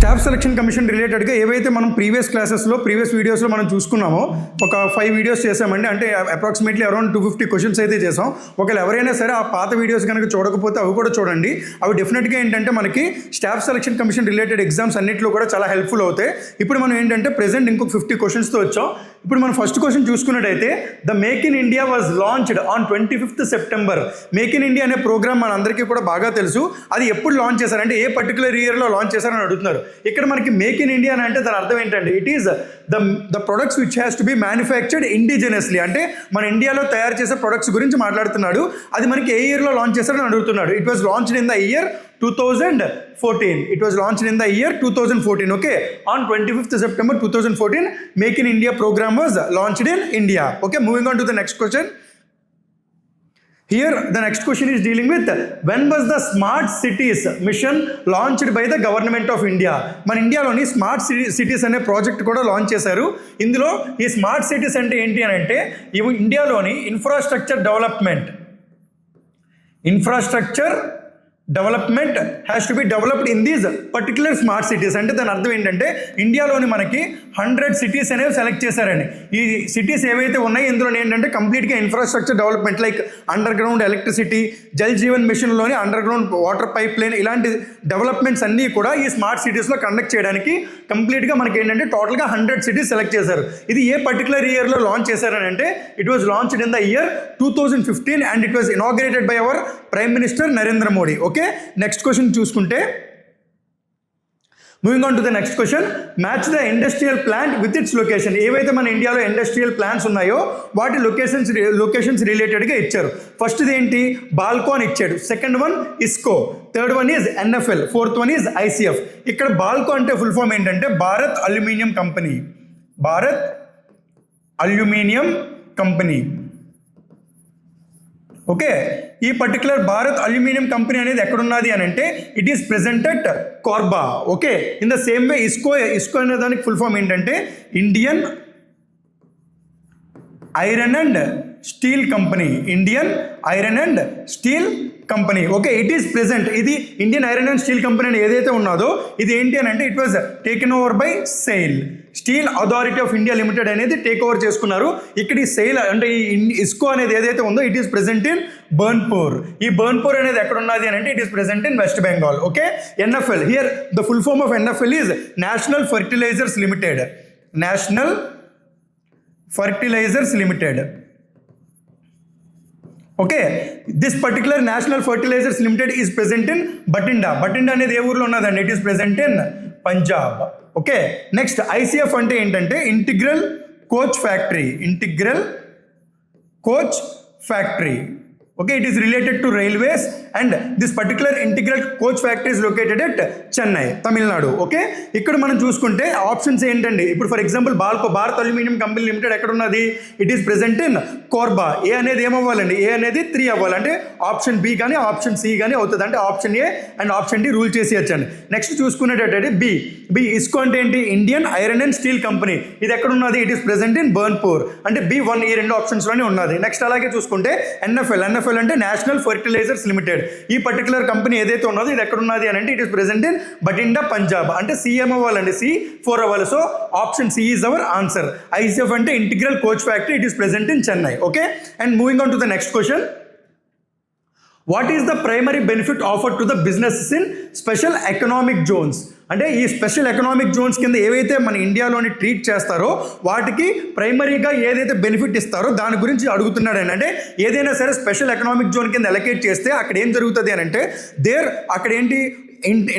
Staff selection commission రిలేటెడ్గా ఏవైతే మనం ప్రీవియస్ వీడియోస్లో మనం చూసుకున్నామో ఒక 5 వీడియోస్ చేసామండి. అంటే అప్రాక్సిమేట్లీ అరౌండ్ 250 క్వశ్చన్స్ అయితే చేసాం. ఒకవేళ ఎవరైనా సరే ఆ పాత వీడియోస్ కనుక చూడకపోతే అవి కూడా చూడండి. అవి డెఫినెట్గా ఏంటంటే మనకి staff selection commission related exams అన్నింటిలో కూడా చాలా హెల్ప్ఫుల్ అవుతాయి. ఇప్పుడు మనం ఏంటంటే ప్రెసెంట్ ఇంకొక 50 క్వశ్చన్స్తో వచ్చాం. ఇప్పుడు మనం ఫస్ట్ క్వశ్చన్ చూసుకున్నట్టయితే the make in India was launched on 25th September. Make in India అనే ప్రోగ్రామ్ మన అందరికీ కూడా బాగా తెలుసు. అది ఎప్పుడు లాంచ్ చేశారంటే ఏ పర్టికులర్ ఇయర్లో లాంచ్ చేశారని అడుగుతున్నారు. ఇక్కడ మనకి మేక్ ఇన్ ఇండియా అంటే దాని అర్థం ఏంటంటే it is the products which has to B manufactured indigenously. అంటే మన ఇండియాలో తయారు చేసే ప్రొడక్ట్స్ గురించి మాట్లాడుతున్నాడు. అది మనకి ఏ ఇయర్లో లాంచ్ చేశారని అడుగుతున్నాడు. It was launched in the year 2014. It was launched in the year 2014. Okay, on 25th September 2014, Make in India program was launched in India. Okay, moving on to the next question. Here the next question is dealing with when was the smart cities mission launched by the government of India. మన ఇండియాలోని smart cities అనే project కూడా launch చేశారు. ఇందులో ఈ smart cities అంటే ఏంటి అని అంటే ఇండియాలోని infrastructure development has to be developed in these particular smart cities. అంటే దాని అర్థం ఏంటంటే ఇండియాలోని మనకి 100 సిటీస్ అనేవి సెలెక్ట్ చేశారండి. ఈ సిటీస్ ఏవైతే ఉన్నాయో ఇందులో ఏంటంటే కంప్లీట్గా infrastructure development like underground electricity, Jal Jeevan మిషన్లోని underground water pipeline, ఇలాంటి డెవలప్మెంట్స్ అన్నీ కూడా ఈ స్మార్ట్ సిటీస్లో కండక్ట్ చేయడానికి కంప్లీట్గా మనకి ఏంటంటే టోటల్గా 100 సిటీస్ సెలెక్ట్ చేశారు. ఇది ఏ పర్టికులర్ ఇయర్లో లాంచ్ చేశారని అంటే it was launched in the year 2015 and it was inaugurated by our prime minister Narendra Modi. Okay, next question చూసుకుంటే moving on to the next question. Match the industrial plant with its location. ఏవైతే మన ఇండియాలో industrial plants ఉన్నాయో వాటి locations రిలేటెడ్గా ఇచ్చారు. ఫస్ట్ది ఏంటి, బాల్కో అని ఇచ్చాడు. Second one IISCO, third one is NFL, fourth one is ICF. ఇక్కడ బాల్కో అంటే ఫుల్ ఫామ్ ఏంటంటే భారత్ అల్యూమినియం కంపెనీ. ఓకే, ఈ పర్టికులర్ భారత్ అల్యూమినియం కంపెనీ అనేది ఎక్కడున్నది అని అంటే it is present at Korba. Okay, in the same way IISCO అనే దానికి ఫుల్ ఫామ్ ఏంటంటే Indian iron and steel company. Okay, it is present. ఇది Indian iron and steel company అని ఏదైతే ఉన్నదో ఇది ఏంటి అని అంటే it was taken over by SAIL. Steel authority of India limited అనేది టేక్ ఓవర్ చేసుకున్నారు. ఇక్కడ ఈ సెయిల్ అంటే ఈ ఇస్కో అనేది ఏదైతే ఉందో it is present in Burnpur. ఈ బర్న్పూర్ అనేది ఎక్కడ ఉన్నది అని అంటే it is present in West Bengal. Okay, NFL, here the full form of NFL is National fertilisers Limited. Okay, this particular National fertilisers Limited is present in Bathinda అనేది ఏ ఊర్లో ఉన్నదండి, it is present in Punjab. Okay, next ICF అంటే ఏంటంటే Integral coach Factory. Okay, it is related to railways and this particular integral coach factory is located at Chennai, Tamil Nadu. Okay, ఇక్కడ మనం చూసుకుంటే options ఏంటండి, ఇప్పుడు for example Bharat aluminium company limited ఎక్కడ ఉన్నది, it is present in Korba. A అనేది ఏమవ్వాలండి, ఏ అనేది 3 అవ్వాలి. అంటే ఆప్షన్ బి కానీ ఆప్షన్ సి కానీ అవుతుంది. అంటే option A and option D rule చేసి వచ్చండి. నెక్స్ట్ చూసుకునేటట్టు బి ఇస్కో అంటే ఏంటి, Indian iron and steel company. ఇది ఎక్కడ ఉన్నది, ఇట్ ఈస్ ప్రెజెంట్ ఇన్ బర్న్పూర్. అంటే B1 ఈ 2 ఆప్షన్స్లోనే ఉన్నది. నెక్స్ట్ అలాగే చూసుకుంటే ఎన్ఎఫ్ఎల్ అంటే నేషనల్ ఫర్టిలైజర్స్ లిమిటెడ్. ఈ పర్టికులర్ కంపెనీ ఏదైతే ఉన్నదో ఇది ఎక్కడ ఉన్నది అని అంటే it is present in Bathinda, Punjab. అంటే సిఎం అవ్వాలండి, C4 అవ్వాలి. So option C is our answer. ICF అంటే integral coach factory, it is present in Chennai. Okay, and moving on to the next question. What is the primary benefit offered to the businesses in special economic zones. అంటే ఈ special economic Jones కింద ఏవైతే మన ఇండియాలోని treat చేస్తారో వాటికి ప్రైమరీగా ఏదైతే బెనిఫిట్ ఇస్తారో దాని గురించి అడుగుతున్నాడు. అంటే ఏదైనా సరే స్పెషల్ ఎకనామిక్ జోన్ కింద ఎలకేట్ చేస్తే అక్కడ ఏం జరుగుతుంది అని అంటే అక్కడ ఏంటి,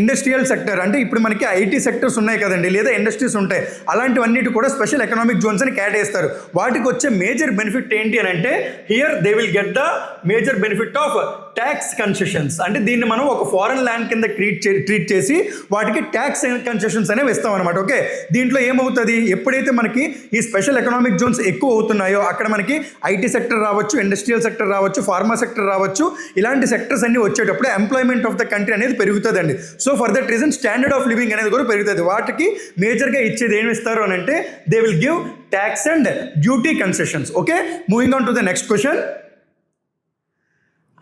ఇండస్ట్రియల్ సెక్టర్. అంటే ఇప్పుడు మనకి ఐటీ సెక్టర్స్ ఉన్నాయి కదండి, లేదా ఇండస్ట్రీస్ ఉంటాయి. అలాంటివన్నిటి కూడా స్పెషల్ ఎకనామిక్ జోన్స్ అని కేటాయిస్తారు. వాటికి వచ్చే మేజర్ బెనిఫిట్ ఏంటి అని అంటే here they will get the major benefit of tax concessions. అంటే దీన్ని మనం ఒక ఫారెన్ ల్యాండ్ కింద ట్రీట్ చేసి వాటికి ట్యాక్స్ కన్సెషన్స్ అనేవి ఇస్తాం అనమాట. ఓకే, దీంట్లో ఏమవుతుంది, ఎప్పుడైతే మనకి ఈ స్పెషల్ ఎకనామిక్ జోన్స్ ఎక్కువ అవుతున్నాయో అక్కడ మనకి ఐటీ సెక్టర్ రావచ్చు, ఇండస్ట్రియల్ సెక్టర్ రావచ్చు, ఫార్మా సెక్టర్ రావచ్చు. ఇలాంటి సెక్టర్స్ అన్ని వచ్చేటప్పుడు ఎంప్లాయ్మెంట్ ఆఫ్ ద కంట్రీ అనేది పెరుగుతుందండి. So for that reason standard of living అనేది కూడా పెరుగుతుంది. వాటికి మేజర్గా ఇచ్చేది ఏమి ఇస్తారు అని అంటే they will give tax and duty concessions. Okay, moving on to the next question.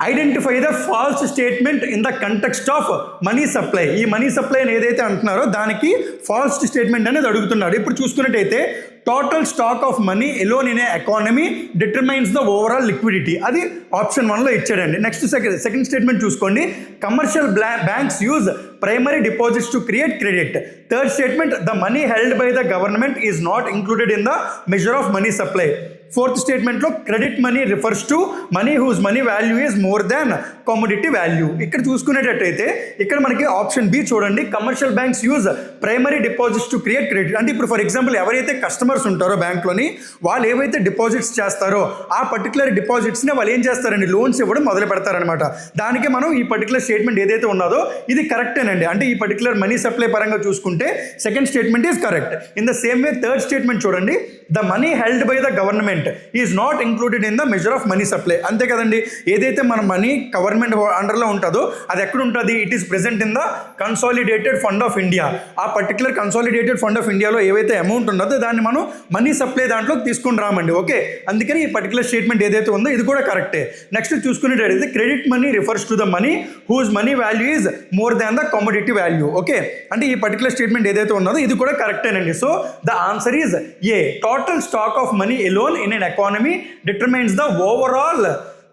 Identify the false statement in the context of money supply. ఈ మనీ సప్లై అని ఏదైతే అంటున్నారో దానికి ఫాల్స్ స్టేట్మెంట్ అనేది అడుగుతున్నాడు. ఇప్పుడు చూసుకున్నట్టయితే total stock of money alone in a economy determines the overall liquidity, అది ఆప్షన్ 1లో ఇచ్చాడండి. నెక్స్ట్ సెకండ్ స్టేట్మెంట్ చూసుకోండి, commercial banks use primary deposits to create credit. Third statement, the money held by the government is not included in the measure of money supply. Fourth స్టేట్మెంట్లో credit money refers to money whose money value is more than commodity value. ఇక్కడ చూసుకునేటట్టయితే ఇక్కడ మనకి option B చూడండి, commercial banks use primary deposits to create credit. అంటే ఇప్పుడు for example ఎవరైతే customers ఉంటారో బ్యాంక్లోని వాళ్ళు ఏవైతే డిపాజిట్స్ చేస్తారో ఆ పర్టికులర్ డిపాజిట్స్ని వాళ్ళు ఏం చేస్తారండి, లోన్స్ ఇవ్వడం మొదలు పెడతారనమాట. దానికి మనం ఈ పర్టికులర్ స్టేట్మెంట్ ఏదైతే ఉన్నదో ఇది కరెక్టేనండి. అంటే ఈ పర్టికులర్ మనీ సప్లై పరంగా చూసుకుంటే second statement is correct. In the same way third statement చూడండి, the money held by the government is not included in the measure of money supply. అంతే కదండి, ఏదైతే మన మనీ గవర్నమెంట్ అండర్లో ఉంటుందో అది ఎక్కడ ఉంటుంది, it is present in the consolidated fund of India. ఆ పర్టికులర్ కన్సాలిడేటెడ్ ఫండ్ ఆఫ్ ఇండియాలో ఏవైతే అమౌంట్ ఉన్నదో దాన్ని మనం మనీ సప్లై దాంట్లో తీసుకుని రామండి. ఓకే, అందుకని ఈ పర్టికులర్ స్టేట్మెంట్ ఏదైతే ఉందో ఇది కూడా కరెక్టే. నెక్స్ట్ చూసుకునేటైతే credit money refers to the money whose money value is more than the commodity value. Okay, అంటే ఈ పర్టికులర్ స్టేట్మెంట్ ఏదైతే ఉన్నదో ఇది కూడా కరెక్టేనండి. So the answer is A, total stock of money alone in an economy determines the overall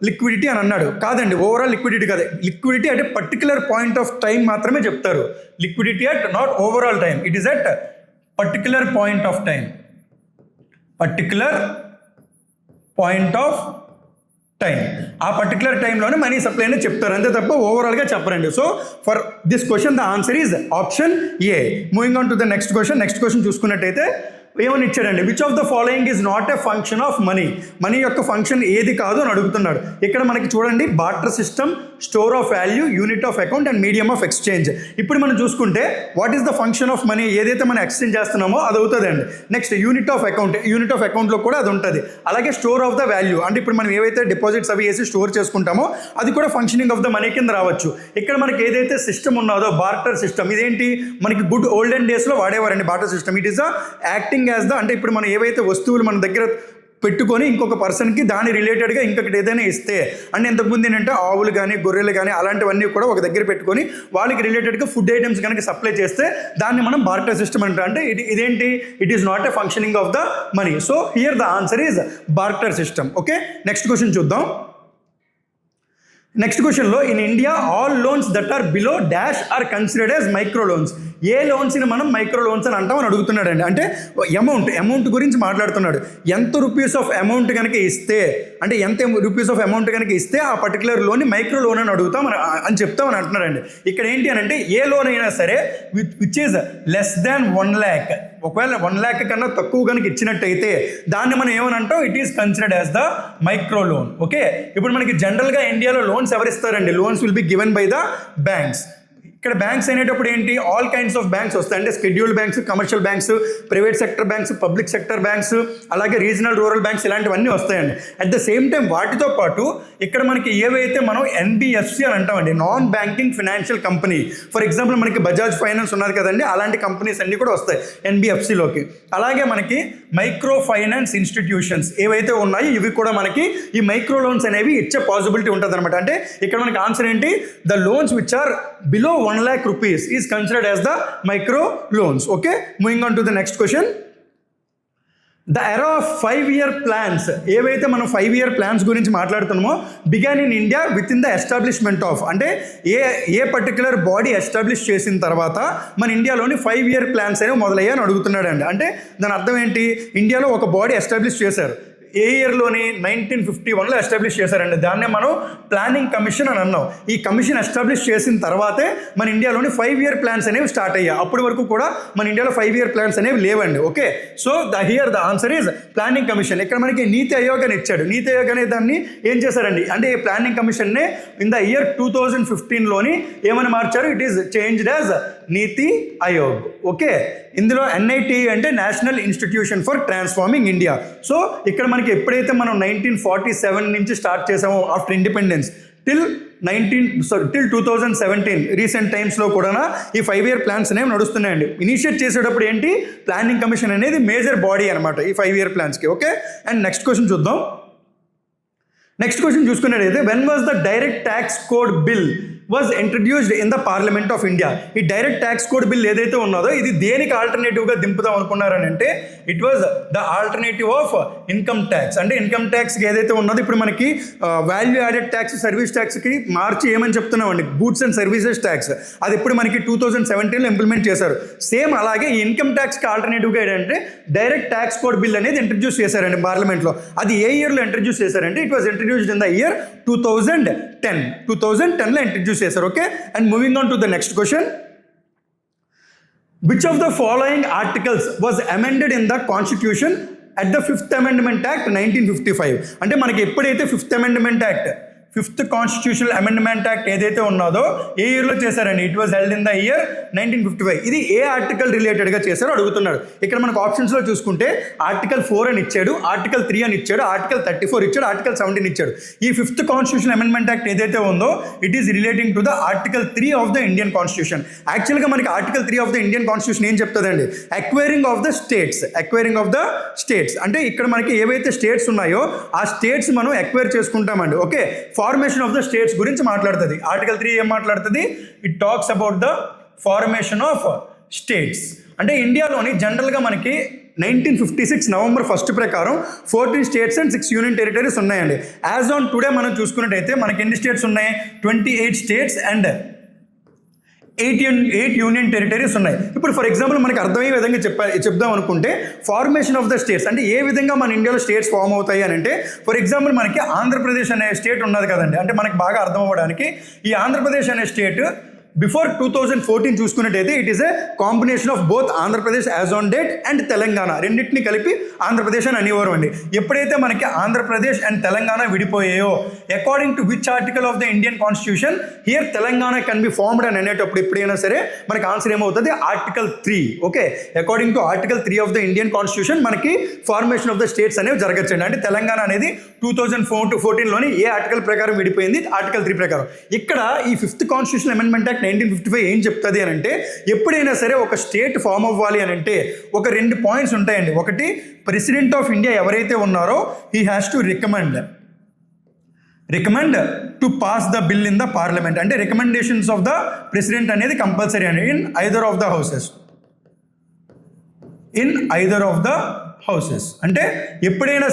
liquidity అని అన్నాడు. కాదండి, ఓవరాల్ లిక్విడిటీ కాదు, liquidity at particular point of time మాత్రమే చెప్తారు. Liquidity at not overall time, it is at particular point of time, particular point of time. ఆ particular టైంలోనే money supply అనేది చెప్తారు, అంతే తప్ప ఓవరాల్గా చెప్పరండి. So for this question the answer is option A. Moving on to the next question. Next question చూసుకున్నట్టయితే ఏమని ఇచ్చాడండి, which of the following is not a function of money. Money యొక్క ఫంక్షన్ ఏది కాదు అని అడుగుతున్నాడు. ఇక్కడ మనకి చూడండి, barter system, store of value, unit of account and medium of exchange. ఇప్పుడు మనం చూసుకుంటే what is the function of money, ఏదైతే మనం ఎక్స్చేంజ్ చేస్తున్నామో అది అవుతుందండి. Next unit of account, unit of అకౌంట్లో కూడా అది ఉంటుంది. అలాగే స్టోర్ ఆఫ్ ద వాల్యూ, అంటే ఇప్పుడు మనం ఏవైతే డిపాజిట్స్ అవి వేసి స్టోర్ చేసుకుంటామో అది కూడా ఫంక్షనింగ్ ఆఫ్ ద మనీ కింద రావచ్చు. ఇక్కడ మనకి ఏదైతే సిస్టమ్ ఉన్నదో బార్టర్ సిస్టమ్, ఇదేంటి మనకి గుడ్ ఓల్డెన్ డేస్లో వాడేవారండి barter system. It is acting as the, అంటే ఇప్పుడు మనం ఏవైతే వస్తువులు మన దగ్గర పెట్టుకొని ఇంకొక పర్సన్కి దాని రిలేటెడ్గా ఇంకొకటి ఏదైనా ఇస్తే, అంటే ఇంతకుముందు ఏంటంటే ఆవులు కానీ గొర్రెలు కానీ అలాంటివన్నీ కూడా ఒక దగ్గర పెట్టుకొని వాళ్ళకి రిలేటెడ్గా ఫుడ్ ఐటమ్స్ కనుక సప్లై చేస్తే దాన్ని మనం బార్టర్ సిస్టమ్ అంటారు. అంటే ఇదేంటి, it is not a functioning of the money. So here the answer is barter system. Okay, next question చూద్దాం. నెక్స్ట్ క్వశ్చన్లో, in India all loans that are below dash are considered as micro loans. ఏ లోన్స్ని మనం micro loans అని అంటామని అడుగుతున్నాడండి. అంటే amount గురించి మాట్లాడుతున్నాడు. ఎంత రూపీస్ ఆఫ్ అమౌంట్ కనుక ఇస్తే, అంటే ఎంత రూపీస్ ఆఫ్ అమౌంట్ కనుక ఇస్తే ఆ పర్టికులర్ లోన్ని మైక్రో లోన్ అని అడుగుతాం అని చెప్తామని అంటున్నాడండి. ఇక్కడ ఏంటి అని అంటే ఏ లోన్ అయినా సరే which is less than 1 lakh, ఒకవేళ 1 lakh కన్నా తక్కువ కనుక ఇచ్చినట్టయితే దాన్ని మనం ఏమని అంటాం, it is considered as the micro loan. Okay, ఇప్పుడు మనకి జనరల్గా ఇండియాలో లోన్స్ ఎవరిస్తారండి, loans will be given by the banks. ఇక్కడ బ్యాంక్స్ అనేటప్పుడు ఏంటి, ఆల్ కైండ్స్ ఆఫ్ బ్యాంక్స్ వస్తాయి. అంటే scheduled banks, commercial banks, private sector banks, public sector banks, అలాగే రీజనల్ రూరల్ బ్యాంక్స్, ఇలాంటివన్నీ వస్తాయండి. అట్ ద సేమ్ టైం వాటితో పాటు ఇక్కడ మనకి ఏవైతే మనం ఎన్బిఎఫ్సి అని అంటామండి, non banking financial company. For example మనకి బజాజ్ ఫైనాన్స్ ఉన్నది కదండి, అలాంటి కంపెనీస్ అన్నీ కూడా వస్తాయి ఎన్బిఎఫ్సిలోకి. అలాగే మనకి మైక్రో ఫైనాన్స్ ఇన్స్టిట్యూషన్స్ ఏవైతే ఉన్నాయో ఇవి కూడా మనకి ఈ మైక్రో లోన్స్ అనేవి ఇచ్చే పాసిబిలిటీ ఉంటుంది అనమాట. అంటే ఇక్కడ మనకి ఆన్సర్ ఏంటి, the loans which are below 1 lakh rupees is considered as the micro loans. Okay, moving on to the next question. The era of 5-year plans, ఏవైతే మనం 5-year plans గురించి మాట్లాడుతున్నామో began in India with in the establishment of, అంటే ఏ particular body establish చేసిన తర్వాత మన ఇండియాలోని 5-year plans అనేవి మొదలయ్యాయని అడుగుతున్నాడండి. అంటే దాని అర్థం ఏంటి, ఇండియాలో ఒక బాడీ ఎస్టాబ్లిష్ చేశారు. ఏ ఇయర్లోని 1951లో ఎస్టాబ్లిష్ చేశారండి. దాన్నే మనం ప్లానింగ్ కమిషన్ అని అన్నాం. ఈ కమిషన్ ఎస్టాబ్లిష్ చేసిన తర్వాతే మన ఇండియాలోని 5-year plans అనేవి స్టార్ట్ అయ్యాయి. అప్పటి వరకు కూడా మన ఇండియాలో 5-year plans అనేవి లేవండి. Okay, so here the answer is planning commission. ఇక్కడ మనకి నీతి ఆయోగ్ అని ఇచ్చాడు. నీతి ఆయోగ్ అనే దాన్ని ఏం చేశారండి అంటే ఈ ప్లానింగ్ కమిషన్నే ఇన్ ద ఇయర్ 2015లోని ఏమని మార్చారు, it is changed as NITI Aayog. Okay, ఇందులో NIT అంటే national institution for transforming India. So ఇక్కడ మనకి ఎప్పుడైతే మనం 1947 నుంచి స్టార్ట్ చేసామో ఆఫ్టర్ ఇండిపెండెన్స్ టిల్ 2017 రీసెంట్ టైమ్స్లో కూడా ఈ 5-year plans అనేవి నడుస్తున్నాయండి. ఇనిషియేట్ చేసేటప్పుడు ఏంటి, ప్లానింగ్ కమిషన్ అనేది మేజర్ బాడీ అనమాట ఈ 5-year plansకి. ఓకే, అండ్ నెక్స్ట్ క్వశ్చన్ చూద్దాం. నెక్స్ట్ క్వశ్చన్ చూసుకున్నట్టయితే when was the direct tax code bill was introduced in the parliament of India. ఈ డైరెక్ట్ ట్యాక్స్ కోడ్ బిల్ ఏదైతే ఉన్నదో ఇది దేనికి ఆల్టర్నేటివ్గా దింపుదాం అనుకున్నారని అంటే it was the alternative of income tax. అంటే ఇన్కమ్ ట్యాక్స్కి ఏదైతే ఉన్నదో ఇప్పుడు మనకి వాల్యూ యాడెడ్ ట్యాక్స్ సర్వీస్ ట్యాక్స్కి మార్చి ఏమని చెప్తున్నామండి, గూడ్స్ అండ్ సర్వీసెస్ ట్యాక్స్. అది ఇప్పుడు మనకి 2017లో ఇంప్లిమెంట్ చేశారు. సేమ్ అలాగే ఈ ఇన్కమ్ ట్యాక్స్కి ఆల్టర్నేటివ్గా ఏంటంటే డైరెక్ట్ ట్యాక్స్ కోడ్ బిల్ అనేది ఇంట్రడ్యూస్ చేశారండి పార్లమెంట్లో. అది ఏ ఇయర్లో ఇంట్రడ్యూస్ చేశారంటే it was introduced in the year 2010లో ఇంట్రడ్యూస్ చేశారు. Okay, and moving on to the next question. Which of the following articles was amended in the constitution at the 5th Amendment Act 1955? అంటే మనకి ఎప్పుడైతే 5th Amendment Act 5th constitutional amendment act ఏదైతే ఉన్నదో ఏ ఇయర్లో చేశారండి, it was held in the year 1955. ఇది ఏ article రిలేటెడ్గా చేశారో అడుగుతున్నాడు. ఇక్కడ మనకు ఆప్షన్స్లో చూసుకుంటే ఆర్టికల్ 4 అని ఇచ్చాడు, ఆర్టికల్ 3 అని ఇచ్చాడు, ఆర్టికల్ 34 ఇచ్చాడు, ఆర్టికల్ 17 ఇచ్చాడు. ఈ 5th కాన్స్టిట్యూషనల్ అమెండ్మెంట్ యాక్ట్ ఏదైతే ఉందో it is relating to the article 3 of the Indian constitution. యాక్చువల్గా మనకి article 3 of the Indian constitution ఏం చెప్తుందండి, అక్వైరింగ్ ఆఫ్ ద స్టేట్స్. అంటే ఇక్కడ మనకి ఏవైతే స్టేట్స్ ఉన్నాయో ఆ స్టేట్స్ మనం ఎక్వైర్ చేసుకుంటామండి. Okay, formation of the states గురించి మాట్లాడుతుంది. ఆర్టికల్ 3 ఏం మాట్లాడుతుంది, it talks about the formation of states. అంటే ఇండియాలోని జనరల్గా మనకి 1956 November 1 ప్రకారం 14 స్టేట్స్ అండ్ 6 యూనియన్ టెరిటరీస్ ఉన్నాయండి. యాజ్ ఆన్ టుడే మనం చూసుకున్నట్టయితే మనకి ఎన్ని స్టేట్స్ ఉన్నాయి, 28 స్టేట్స్ అండ్ 8 యూనియన్ టెరిటరీస్ ఉన్నాయి. ఇప్పుడు ఫర్ ఎగ్జాంపుల్ మనకి అర్థమయ్యే విధంగా చెప్దాం అనుకుంటే ఫార్మేషన్ ఆఫ్ ద స్టేట్స్ అంటే ఏ విధంగా మన ఇండియాలో స్టేట్స్ ఫామ్ అవుతాయి అని అంటే ఫర్ ఎగ్జాంపుల్ మనకి ఆంధ్రప్రదేశ్ అనే స్టేట్ ఉన్నది కదండి. అంటే మనకి బాగా అర్థం అవ్వడానికి ఈ ఆంధ్రప్రదేశ్ అనే స్టేట్ బిఫోర్ 2014 చూసుకున్నట్టయితే it is a combination of both Andhra Pradesh as on date and Telangana రెండింటిని కలిపి ఆంధ్రప్రదేశ్ అని అనేవారు అండి. ఎప్పుడైతే మనకి ఆంధ్రప్రదేశ్ అండ్ తెలంగాణ విడిపోయాయో according to which article of the Indian constitution here Telangana can be formed అని అనేటప్పుడు ఎప్పుడైనా సరే మనకి ఆన్సర్ ఏమవుతుంది, article 3. Okay, according to article 3 of the Indian constitution మనకి ఫార్మేషన్ ఆఫ్ ద స్టేట్స్ అనేవి జరగచ్చండి. అంటే తెలంగాణ అనేది 2014లోని ఏ ఆర్టికల్ ప్రకారం విడిపోయింది, ఆర్టికల్ 3 ప్రకారం. ఇక్కడ ఈ 5th కాన్స్టిట్యూషన్ అమెండ్మెంట్ యాక్ట్ 1955 ఏం చెప్తుంది అని అంటే ఎప్పుడైనా సరే ఒక స్టేట్ ఫామ్ అవ్వాలి అని అంటే ఒక 2 పాయింట్స్ ఉంటాయండి. ఒకటి, ప్రెసిడెంట్ ఆఫ్ ఇండియా ఎవరైతే ఉన్నారో he has to recommend to pass the bill in the parliament. అంటే రికమెండేషన్స్ ఆఫ్ ద ప్రెసిడెంట్ అనేది కంపల్సరీ అండి in either of the houses. అంటే ఎప్పుడైనా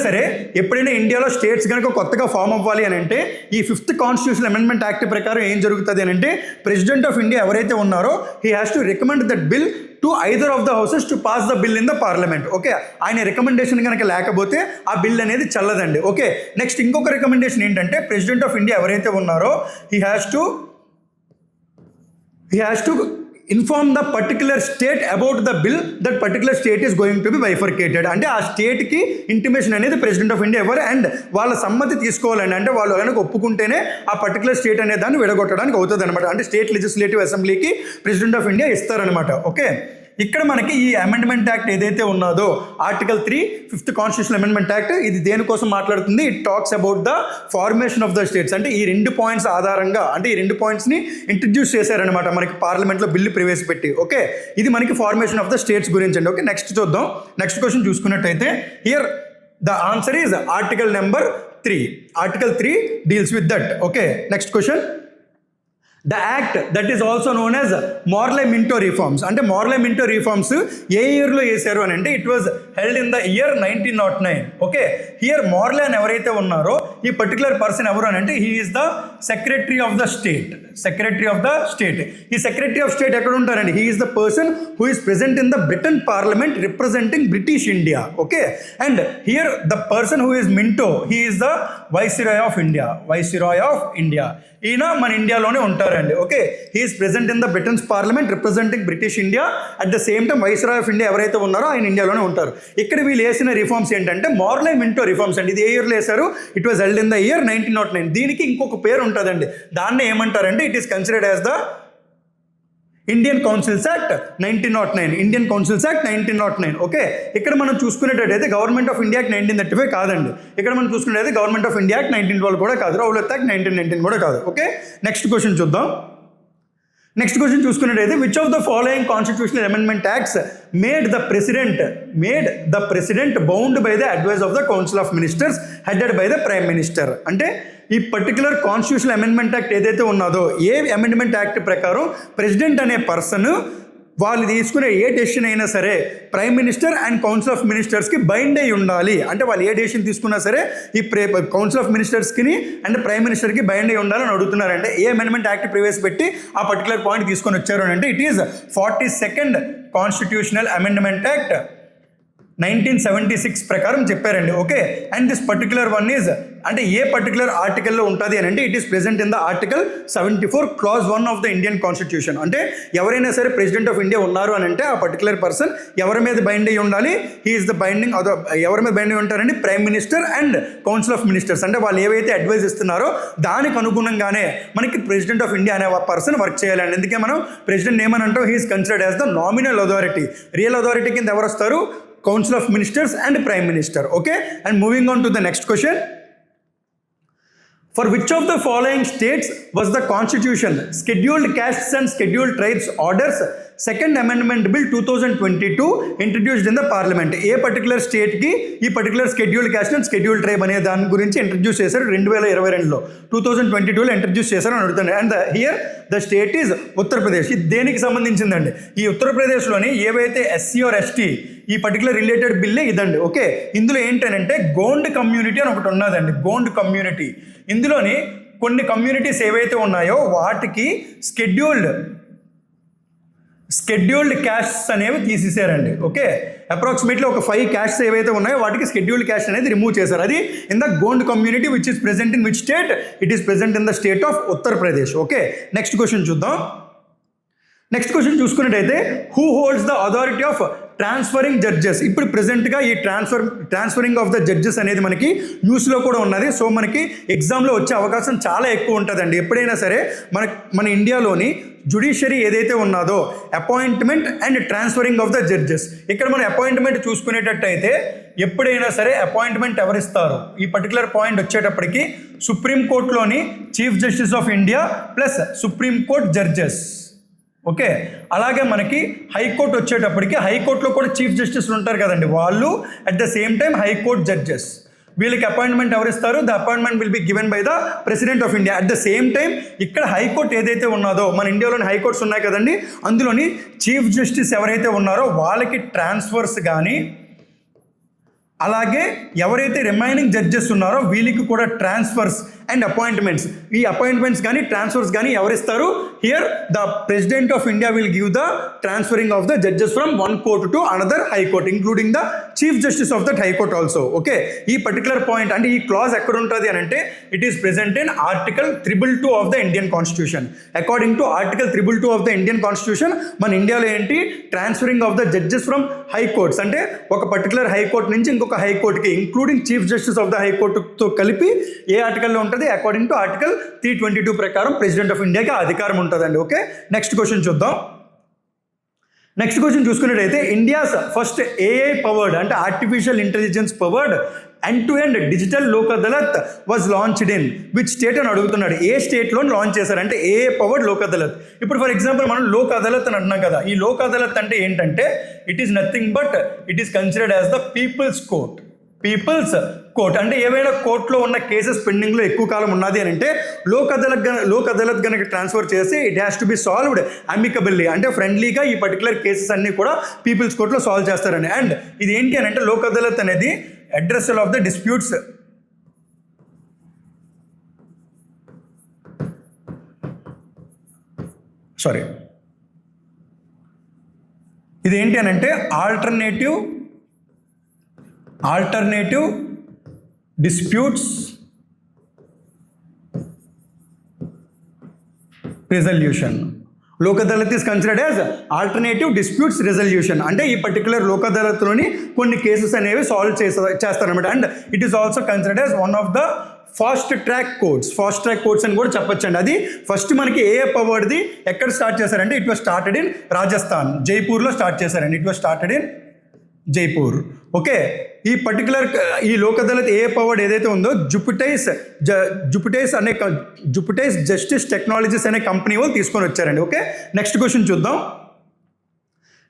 ఇండియాలో స్టేట్స్ కనుక కొత్తగా ఫామ్ అవ్వాలి అని అంటే ఈ 5th కాన్స్టిట్యూషన్ అమెండ్మెంట్ యాక్ట్ ప్రకారం ఏం జరుగుతుంది అని అంటే ప్రెసిడెంట్ ఆఫ్ ఇండియా ఎవరైతే ఉన్నారో he has to recommend that bill to either of the houses to pass the bill in the parliament. Okay, ఆయన రికమెండేషన్ కనుక లేకపోతే ఆ బిల్ అనేది చల్లదండి. ఓకే, నెక్స్ట్ ఇంకొక రికమెండేషన్ ఏంటంటే ప్రెసిడెంట్ ఆఫ్ ఇండియా ఎవరైతే ఉన్నారో he has to inform the particular state about the bill that particular state is going to be bifurcated. అంటే ఆ స్టేట్కి ఇంటిమేషన్ అనేది ప్రెసిడెంట్ ఆఫ్ ఇండియా ఎవరు అండ్ వాళ్ళ సమ్మతి తీసుకోవాలండి. అంటే వాళ్ళు కనుక ఒప్పుకుంటేనే ఆ పర్టికులర్ స్టేట్ అనే దాన్ని విడగొట్టడానికి అవుతుంది అనమాట. అంటే స్టేట్ లెజిస్లేటివ్ అసెంబ్లీకి ప్రెసిడెంట్ ఆఫ్ ఇండియా ఇస్తారనమాట. ఓకే, ఇక్కడ మనకి ఈ అమెండ్మెంట్ యాక్ట్ ఏదైతే ఉన్నదో article 3 5th constitution amendment act ఇది దేనికోసం మాట్లాడుతుంది, it talks about the formation of the states. అంటే ఈ 2 పాయింట్స్ ఆధారంగా అంటే ఈ 2 పాయింట్స్ని ఇంట్రడ్యూస్ చేశారనమాట మనకి పార్లమెంట్లో బిల్లు ప్రవేశపెట్టి. ఓకే, ఇది మనకి ఫార్మేషన్ ఆఫ్ ద స్టేట్స్ గురించి అండి. ఓకే, నెక్స్ట్ చూద్దాం. నెక్స్ట్ క్వశ్చన్ చూసుకున్నట్టయితే here the answer is article number 3. Article 3 deals with that. Okay, next question. The act that is also known as Morley-Minto reforms. అంటే Morley-Minto reforms ఏ ఇయర్లో చేశారు అని అంటే it was held in the year 1909. Okay, here Morley అని ఎవరైతే ఉన్నారో ఈ particular person ఎవరు అని అంటే he is the secretary of the state. ఈ సెక్రటరీ ఆఫ్ స్టేట్ ఎక్కడ ఉంటారండి, he is the person who is present in the Britain parliament representing British India. Okay, and here the person who is Minto he is the viceroy of India. ఈయన మన ఇండియాలోనే ఉంటారండి. Okay, he's present in the Britons parliament representing British India. At the same time viceroy of India ఎవరైతే ఉన్నారో ఆయన ఇండియాలోనే ఉంటారు. ఇక్కడ వీళ్ళు వేసిన రిఫార్మ్స్ ఏంటంటే Morley-Minto రిఫార్మ్స్ అండి. ఇది ఏ ఇయర్లో వేశారు, it was held in the year 1909. దీనికి ఇంకొక పేరు ఉంటుందండి, దాన్ని ఏమంటారంటే it is considered as the Indian councils act 1909. Okay, ఇక్కడ మనం చూసుకునేటట్టయితే గవర్నమెంట్ ఆఫ్ ఇండియా యాక్ట్ 1935 కాదండి. ఇక్కడ మనం చూసుకునేది గవర్నమెంట్ ఆఫ్ ఇండియా యాక్ట్ 1912 కూడా కాదు, రౌలత్ యాక్ట్ 1919 కూడా కాదు. ఓకే, నెక్స్ట్ క్వశ్చన్ చూద్దాం. నెక్స్ట్ క్వశ్చన్ చూసుకున్నట్టయితే which of the following constitutional amendment acts made the president bound by the advice of the council of ministers headed by the prime minister. అంటే ఈ particular constitutional amendment act ఏదైతే ఉన్నదో, ఏ amendment act ప్రకారం president అనే person వాళ్ళు తీసుకునే ఏ డెసిషన్ అయినా సరే prime minister and council of మినిస్టర్స్కి బైండ్ అయి ఉండాలి. అంటే వాళ్ళు ఏ డెసిషన్ తీసుకున్నా సరే ఈ కౌన్సిల్ ఆఫ్ మినిస్టర్స్కి అండ్ ప్రైమ్ మినిస్టర్కి బైండ్ అయి ఉండాలని అడుగుతున్నారంటే ఏ అమెండ్మెంట్ యాక్ట్ ప్రవేశపెట్టి ఆ పర్టికులర్ పాయింట్ తీసుకొని వచ్చారు అంటే it is 42nd constitutional amendment act 1976 ప్రకారం చెప్పారండి. Okay, and this particular one is అంటే ఏ పర్టికులర్ ఆర్టికల్లో ఉంటుంది అని అంటే it is present in the article 74 clause 1 of the Indian constitution. అంటే ఎవరైనా సరే ప్రెసిడెంట్ ఆఫ్ ఇండియా ఉన్నారు అని అంటే ఆ పర్టికులర్ పర్సన్ ఎవరి మీద బైండ్ అయ్యి ఉండాలి, హీ ఈస్ ద బైండింగ్ ఎవరి మీద బైండ్ అయ్యి ఉంటారండి, prime minister and council of ministers. అంటే వాళ్ళు ఏవైతే అడ్వైజ్ ఇస్తున్నారో దానికి అనుగుణంగానే మనకి ప్రెసిడెంట్ ఆఫ్ ఇండియా అనే పర్సన్ వర్క్ చేయాలండి. అందుకే మనం ప్రెసిడెంట్ ఏమని అంటాం, he is considered as the nominal authority. Real authority కింద ఎవరు వస్తారు, Council of Ministers and Prime Minister. Okay, and moving on to the next question. For which of the following states was the Constitution, Scheduled Castes and Scheduled Tribes Orders, Second Amendment Bill 2022 introduced in the Parliament? A particular స్టేట్కి ఈ particular scheduled caste and scheduled tribe అనే దాని గురించి introduce చేశారు 2022లో 2022లో introduce చేశారు అని అడుగుతుంది. And here the state is Uttar Pradesh. ఇది దేనికి సంబంధించిందండి, ఈ ఉత్తరప్రదేశ్లోని ఏవైతే ఎస్సీ ఆర్ ఎస్టీ ఈ పర్టికులర్ రిలేటెడ్ బిల్లే ఇదండి. ఓకే, ఇందులో ఏంటంటే గోండ్ కమ్యూనిటీ అని ఒకటి ఉన్నదండి, గోండ్ కమ్యూనిటీ. ఇందులోని కొన్ని కమ్యూనిటీస్ ఏవైతే ఉన్నాయో వాటికి స్కెడ్యూల్డ్ క్యాస్ట్స్ అనేవి తీసేసారండి. ఓకే, అప్రాక్సిమేట్లీ ఒక 5 క్యాస్ట్స్ ఏవైతే ఉన్నాయో వాటికి స్కెడ్యూల్డ్ క్యాస్ట్ అనేది రిమూవ్ చేశారు. అది in the Gond community which is present in which state, it is present in the state of Uttar Pradesh. Okay, next question చూద్దాం. నెక్స్ట్ క్వశ్చన్ చూసుకున్నట్టయితే who holds the authority of transferring judges. ఇప్పుడు ప్రెసెంట్గా ఈ transferring of the judges అనేది మనకి న్యూస్లో కూడా ఉన్నది. So మనకి ఎగ్జామ్లో వచ్చే అవకాశం చాలా ఎక్కువ ఉంటుందండి. ఎప్పుడైనా సరే మన ఇండియాలోని జుడిషియరీ ఏదైతే ఉన్నదో appointment and transferring of the judges. ఇక్కడ మనం అపాయింట్మెంట్ చూసుకునేటట్టయితే ఎప్పుడైనా సరే అపాయింట్మెంట్ ఎవరిస్తారు, ఈ పర్టికులర్ పాయింట్ వచ్చేటప్పటికి సుప్రీంకోర్టులోని chief justice of India plus supreme court judges. Okay, అలాగే మనకి హైకోర్టు వచ్చేటప్పటికి హైకోర్టులో కూడా చీఫ్ జస్టిస్లు ఉంటారు కదండి, వాళ్ళు at the same time high court judges. వీళ్ళకి అపాయింట్మెంట్ ఎవరిస్తారు, the appointment will be given by the president of India. At the same time ఇక్కడ హైకోర్టు ఏదైతే ఉన్నదో మన ఇండియాలోని హైకోర్ట్స్ ఉన్నాయి కదండి, అందులోని చీఫ్ జస్టిస్ ఎవరైతే ఉన్నారో వాళ్ళకి ట్రాన్స్ఫర్స్ కానీ అలాగే ఎవరైతే రిమైనింగ్ జడ్జెస్ ఉన్నారో వీళ్ళకి కూడా ట్రాన్స్ఫర్స్ అండ్ అపాయింట్మెంట్స్, ఈ అపాయింట్మెంట్స్ కానీ ట్రాన్స్ఫర్స్ కానీ ఎవరిస్తారు, here the president of India will give the transferring of the judges from one court to another high court including the chief justice of that high court also. Okay, ఈ particular point అంటే ఈ clause ఎక్కడ ఉంటుంది అని అంటే it is present in article 222 of the Indian constitution. According to article 222 of the Indian constitution మన ఇండియాలో ఏంటి, transferring of the judges from high courts అంటే ఒక పర్టికులర్ హైకోర్ట్ నుంచి ఇంకొక హైకోర్టుకి including chief justice of the హైకోర్టుతో కలిపి ఏ ఆర్టికల్లో ఉంటుంది, అకార్డింగ్ టు ఆర్టికల్ 322 ప్రకారం ప్రెసిడెంట్ ఆఫ్ ఇండియాకి అధికారం ఉంటుందండి. ఓకే, నెక్స్ట్ క్వశ్చన్ చూద్దాం. నెక్స్ట్ క్వశ్చన్ చూసుకున్నట్టయితే ఇండియాస్ ఫస్ట్ ఏఐ పవర్డ్ అంటే artificial intelligence powered end to end digital Lok Adalat was launched in which state అని అడుగుతున్నాడు. ఏ స్టేట్లో లాంచ్ చేశారంటే ఏఐ పవర్డ్ లోక్ అదాలత్. ఇప్పుడు ఫర్ ఎగ్జాంపుల్ మనం లోక్ అదాలత్ అని అంటున్నాం కదా, ఈ లోక్ అదాలత్ అంటే ఏంటంటే it is nothing but it is considered as the people's court. People's court అంటే ఏవైనా కోర్టులో ఉన్న కేసెస్ పెండింగ్లో ఎక్కువ కాలం ఉన్నది అని అంటే లోక్ అదాలత్ కనుక ట్రాన్స్ఫర్ చేసి it has to be solved amicably అంటే ఫ్రెండ్లీగా ఈ పర్టికులర్ కేసెస్ అన్నీ కూడా పీపుల్స్ కోర్టులో సాల్వ్ చేస్తారండి. అండ్ ఇది ఏంటి అని అంటే లోక్ అదాలత్ అనేది అడ్రసల్ ఆఫ్ ద డిస్ప్యూట్స్ ఇది ఏంటి అని అంటే alternative disputes resolution. Lok Adalat is considered as alternative disputes resolution అంటే ఈ పర్టికులర్ లోక్ అదాలత్లోని కొన్ని కేసెస్ అనేవి సాల్వ్ చేస్తారనమాట. And it is also considered as one of the fast track courts అని కూడా చెప్పొచ్చండి. అది ఫస్ట్ మనకి ఏ పవర్డ్ది ఎక్కడ స్టార్ట్ చేశారంటే it was started in Rajasthan, జైపూర్లో స్టార్ట్ చేశారండి. It was started in Jaipur. Okay, ఈ పర్టికులర్ ఈ లోక్ అదాలత్ ఏఎఫ్ అవార్డ్ ఏదైతే ఉందో జుపిటైస్ జస్టిస్ టెక్నాలజీస్ అనే కంపెనీ వాళ్ళు తీసుకొని వచ్చారండి. ఓకే, నెక్స్ట్ క్వశ్చన్ చూద్దాం.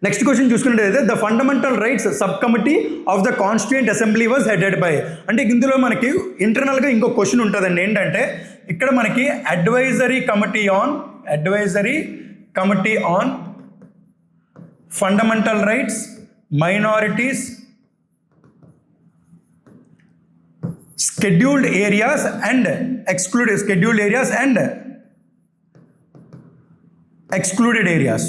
నెక్స్ట్ క్వశ్చన్ చూసుకున్నట్టయితే the fundamental rights sub committee of the constituent assembly was headed by. అంటే ఇందులో మనకి ఇంటర్నల్గా ఇంకో క్వశ్చన్ ఉంటుందండి. ఏంటంటే ఇక్కడ మనకి advisory committee on fundamental rights, minorities, scheduled areas and excluded areas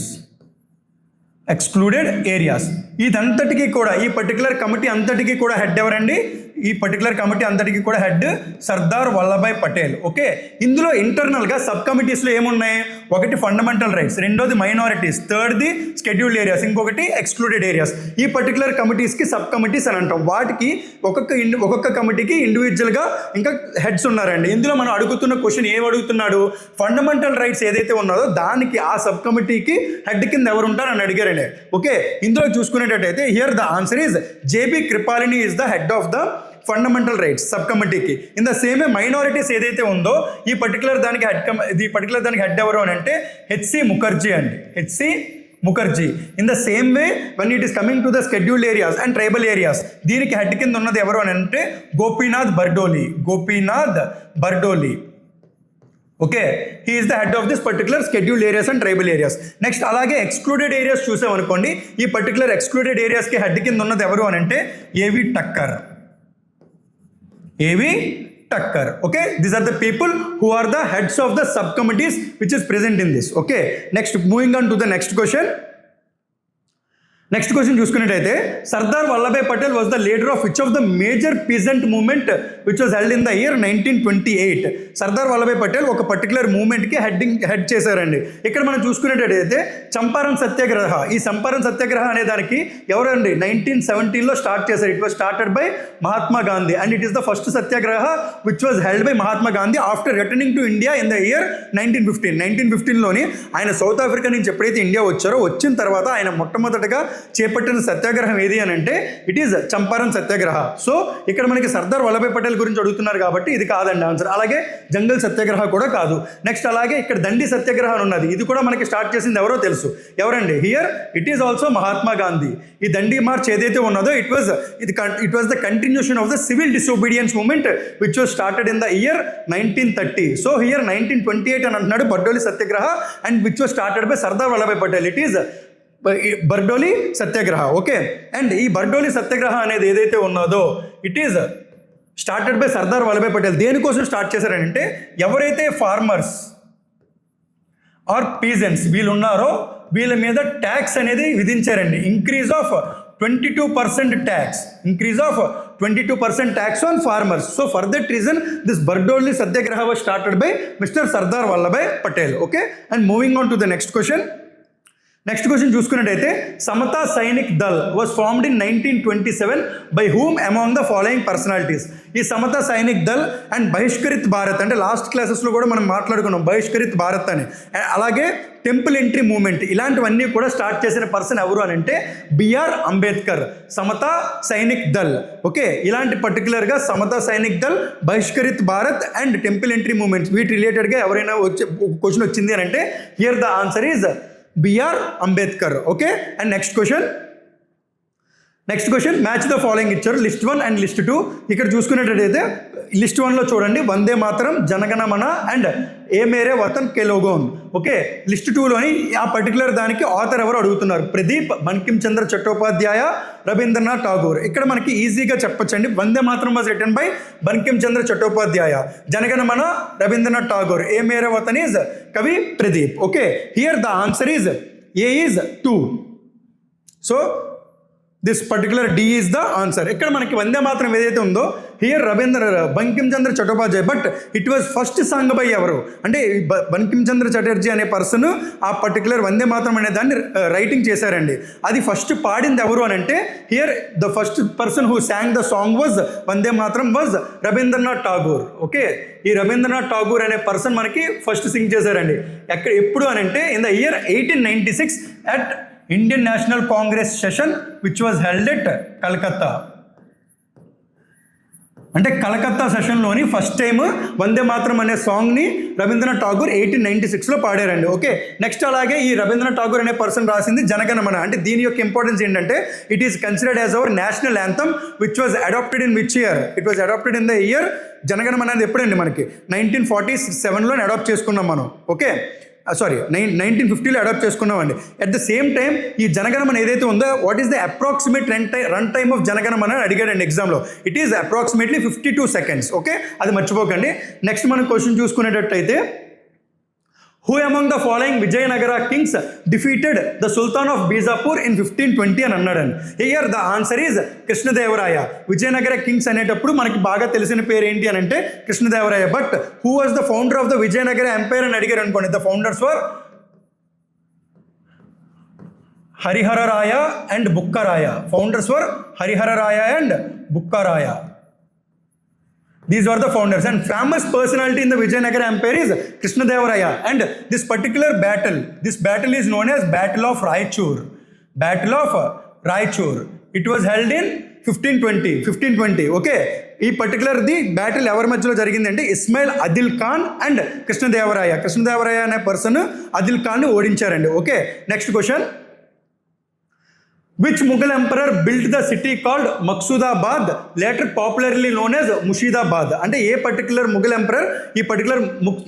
ఇదంతటికీ కూడా ఈ పర్టికులర్ కమిటీ అంతటికీ కూడా హెడ్ ఎవరండి? ఈ పర్టికులర్ కమిటీ అంతటికీ కూడా హెడ్ సర్దార్ వల్లభాయ్ పటేల్. ఓకే, ఇందులో ఇంటర్నల్గా సబ్ కమిటీస్లో ఏమున్నాయి? ఒకటి ఫండమెంటల్ రైట్స్, రెండోది మైనారిటీస్, థర్డ్ది షెడ్యూల్డ్ ఏరియాస్, ఇంకొకటి ఎక్స్క్లూడెడ్ ఏరియాస్. ఈ పర్టికులర్ కమిటీస్కి సబ్ కమిటీస్ అని అంటాం. వాటికి ఒక్కొక్క కమిటీకి ఇండివిజువల్గా ఇంకా హెడ్స్ ఉన్నారండి. ఇందులో మనం అడుగుతున్న క్వశ్చన్ ఏం అడుగుతున్నాడు? ఫండమెంటల్ రైట్స్ ఏదైతే ఉన్నదో దానికి ఆ సబ్ కమిటీకి హెడ్ కింద ఎవరు ఉంటారు అని అడిగారండి. ఓకే, ఇందులో చూసుకునేటట్టయితే here the answer is JB Kripalani is the head of the fundamental rights sub కమిటీకి. In the same way minorities ఏదైతే ఉందో ఈ పర్టికులర్ దానికి హెడ్ ఎవరు అని అంటే హెచ్సి ముఖర్జీ అండి. HC Mukherjee. In the same way one it is coming to the scheduled areas and tribal areas, దీనికి హెడ్ కింద ఉన్నది ఎవరు అని అంటే Gopinath Bardoloi. Okay, he is the head of this particular scheduled areas and tribal areas. Next అలాగే excluded areas చూసామనుకోండి, ఈ particular excluded ఏరియాస్కి head కింద ఉన్నది ఎవరు అని అంటే ఏవి టక్కర్. Okay, these are the people who are the heads of the subcommittees which is present in this. Okay, next moving on to the next question. Next question చూసుకున్నట్టయితే Sardar Vallabhbhai Patel was the leader of which of the major peasant movement which was held in the year 1928. Sardar Vallabhbhai Patel ఒక particular మూవ్మెంట్కి head చేశారండి. ఇక్కడ మనం చూసుకునేటట్టయితే చంపారన్ సత్యాగ్రహ. ఈ చంపారన్ సత్యాగ్రహ అనే దానికి ఎవరండి 1917లో start చేశారు. It was started by Mahatma Gandhi and it is the first Satyagraha which was held by Mahatma Gandhi after returning to India in the year 1915. 1915లోని ఆయన సౌత్ ఆఫ్రికా నుంచి ఎప్పుడైతే ఇండియా వచ్చారో వచ్చిన తర్వాత ఆయన మొట్టమొదటిగా చేపట్టిన సత్యాగ్రహం ఏది అని అంటే it is Champaran Satyagraha. So ఇక్కడ మనకి సర్దార్ వల్లభాయ్ పటేల్ గురించి అడుగుతున్నారు కాబట్టి ఇది కాదండి ఆన్సర్. అలాగే జంగల్ సత్యాగ్రహ కూడా కాదు. నెక్స్ట్ అలాగే ఇక్కడ దండి సత్యాగ్రహం ఉన్నది, ఇది కూడా మనకి స్టార్ట్ చేసింది ఎవరో తెలుసు. ఎవరండి? Here it is also Mahatma Gandhi. ఈ దండి మార్చ్ ఏదైతే ఉన్నదో it was the continuation of the civil disobedience movement which was started in the year 1930. So here 1928 అని అంటున్నాడు Bardoli Satyagraha and which was started by Sardar Vallabhbhai Patel. It is Bardoli Satyagraha. Okay, and ఈ బర్డోలి సత్యాగ్రహ అనేది ఏదైతే ఉన్నదో it is started by Sardar Vallabhbhai Patel. దేనికోసం start చేశారంటే ఎవరైతే farmers are peasants వీళ్ళు ఉన్నారో వీళ్ళ మీద ట్యాక్స్ అనేది విధించారండి. Increase of 22% tax on farmers. So for that reason this Bardoli Satyagraha was started by mister Sardar Vallabhbhai Patel. Okay, and moving on to the next question. Next question చూసుకున్నట్టయితే Samata Sainik Dal was formed in 1927 by whom among the following personalities. ఈ Samata Sainik Dal and Bahishkrit Bharat అంటే last క్లాసెస్లో కూడా మనం మాట్లాడుకున్నాం బహిష్కరిత్ భారత్ అని. అలాగే temple entry movement ఇలాంటివన్నీ కూడా స్టార్ట్ చేసిన పర్సన్ ఎవరు అని అంటే బిఆర్ అంబేద్కర్. సమతా సైనిక్ దల్. ఓకే, ఇలాంటి పర్టికులర్గా Samata Sainik Dal, Bahishkrit Bharat and temple entry movements వీటి రిలేటెడ్గా ఎవరైనా క్వశ్చన్ వచ్చింది అని అంటే here the answer is BR Ambedkar. Okay, and next question match the following ఇచ్చారు లిస్ట్ 1 అండ్ లిస్ట్ 2. ఇక్కడ చూసుకునేటట్టయితే లిస్ట్ 1లో చూడండి Vande Mataram, Jana Gana Mana and Ae Mere Watan Ke Logon. Okay, list 2లోని ఆ పర్టికులర్ దానికి ఆథర్ ఎవరు అడుగుతున్నారు? ప్రదీప్, బంకిం చంద్ర చట్టోపాధ్యాయ, రవీంద్రనాథ్ ఠాగూర్. ఇక్కడ మనకి ఈజీగా చెప్పొచ్చండి Vande Mataram was written by Bankim Chandra Chattopadhyay, Jana Gana Mana Rabindranath Tagore, Ae Mere Watan is Kavi Pradeep. Okay, here the answer is A is 2. So this particular D is the answer. ఇక్కడ మనకి వందే మాత్రం ఏదైతే ఉందో here Bankim Chandra Chattopadhyay, but it was first sung by ఎవరు అంటే బంకిం చంద్ర చటర్జీ అనే పర్సన్ ఆ పర్టికులర్ వందే మాత్రం అనే దాన్ని రైటింగ్ చేశారండి. అది ఫస్ట్ పాడింది ఎవరు అని అంటే here the first person who sang the song was Vande Mataram was Rabindranath Tagore. Okay, ఈ రవీంద్రనాథ్ ఠాగూర్ అనే పర్సన్ మనకి ఫస్ట్ సింగ్ చేశారండి. ఎప్పుడు అని అంటే in the year 1896 at Indian national Congress session which was held at Calcutta. అంటే కలకత్తా సెషన్లోని ఫస్ట్ టైం వందే మాతరం అనే సాంగ్ని రవీంద్రనాథ్ ఠాగూర్ 1896లో పాడారండి. ఓకే, నెక్స్ట్ అలాగే ఈ రవీంద్రనాథ్ ఠాగూర్ అనే పర్సన్ రాసింది జనగణమన. అంటే దీని యొక్క ఇంపార్టెన్స్ ఏంటంటే it is considered as our national anthem which was adopted in which year? It was adopted in the year Jana Gana Mana అనేది ఎప్పుడండి మనకి 1947లో అడాప్ట్ చేసుకున్నాం మనం. ఓకే, 1950లో అడాప్ట్ చేసుకున్నామండి. అట్ ద సేమ్ టైం ఈ జనగణమన ఏదైతే ఉందో what is the approximate run time of Jana Gana Mana అని అడిగాడండి ఎగ్జామ్లో. It is approximately 52 seconds. Okay, అది మర్చిపోకండి. నెక్స్ట్ మనం క్వశ్చన్ చూసుకునేటట్టయితే who among the following Vijayanagara kings defeated the sultan of Bijapur in 1520 అని అన్నాడండి. Here the answer is Krishnadevaraya. Vijayanagara kings అనేటప్పుడు మనకి బాగా తెలిసిన పేరు ఏంటి అని అంటే Krishnadevaraya. But who was the founder of the Vijayanagara empire అని అడిగారు అనుకోండి. The founders were Harihararaya and Bukkaraya. Founders were Harihararaya and Bukkaraya. These were the founders, and famous personality in the Vijayanagara Empire is Krishnadevaraya. And this particular battle is known as Battle of Raichur. Battle of Raichur. It was held in 1520. Okay, ఈ particular battle ఎవరి మధ్యలో జరిగిందంటే Ismail Adil Khan and Krishnadevaraya అనే person Adil ఖాన్ని ఓడించారండి. Okay, next question. Which Mughal emperor built the city called Maqsudabad, later popularly known as Murshidabad? అంటే ఏ particular Mughal emperor ఈ పర్టికులర్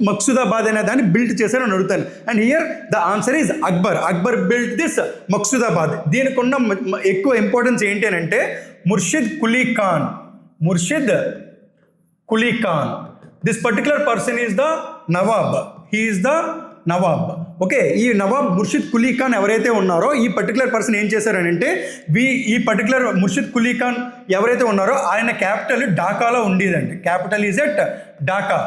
మక్సుదాబాద్ అనే దాన్ని బిల్ట్ చేశారని అడుగుతాను. And here the answer is Akbar built this Maksudabad. దీనికి ఉన్న ఎక్కువ ఇంపార్టెన్స్ ఏంటి అని అంటే Murshid Quli Khan. This particular person is the nawab. He is the nawab. Okay, ఈ నవాబ్ ముర్షిద్ కులీ ఖాన్ ఎవరైతే ఉన్నారో ఈ పర్టికులర్ పర్సన్ ఏం చేశారని అంటే ఈ పర్టికులర్ ముర్షిద్ కులీ ఖాన్ ఎవరైతే ఉన్నారో ఆయన క్యాపిటల్ ఢాకాలో ఉండేదండి. Capital is at Dhaka.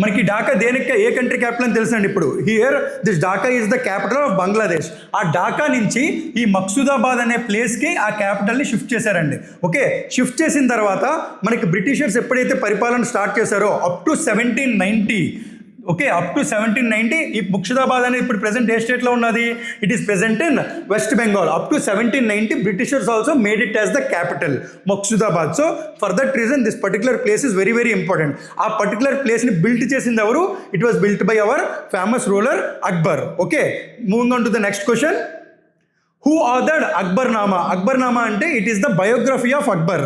మనకి ఢాకా దేనికి ఏ కంట్రీ క్యాపిటల్ అని తెలుసండి. ఇప్పుడు here this Dhaka is the capital of Bangladesh. ఆ ఢాకా నుంచి ఈ మక్సూదాబాద్ అనే ప్లేస్కి ఆ క్యాపిటల్ని షిఫ్ట్ చేశారండి. ఓకే, షిఫ్ట్ చేసిన తర్వాత మనకి బ్రిటిషర్స్ ఎప్పుడైతే పరిపాలన స్టార్ట్ చేశారో up to 1790. Okay, up to 1790 ఈ ముర్షిదాబాద్ అనేది ఇప్పుడు ప్రెసెంట్ ఏ స్టేట్లో ఉన్నది? It is present in West Bengal. Up to 1790 Britishers also made it as the capital Murshidabad. So for that reason this particular place is very very important. ఆ particular ప్లేస్ని built చేసింది ఎవరు? It was built by our famous ruler Akbar. Okay, moving on to the next question. Who authored Akbarnama అంటే it is the biography of Akbar.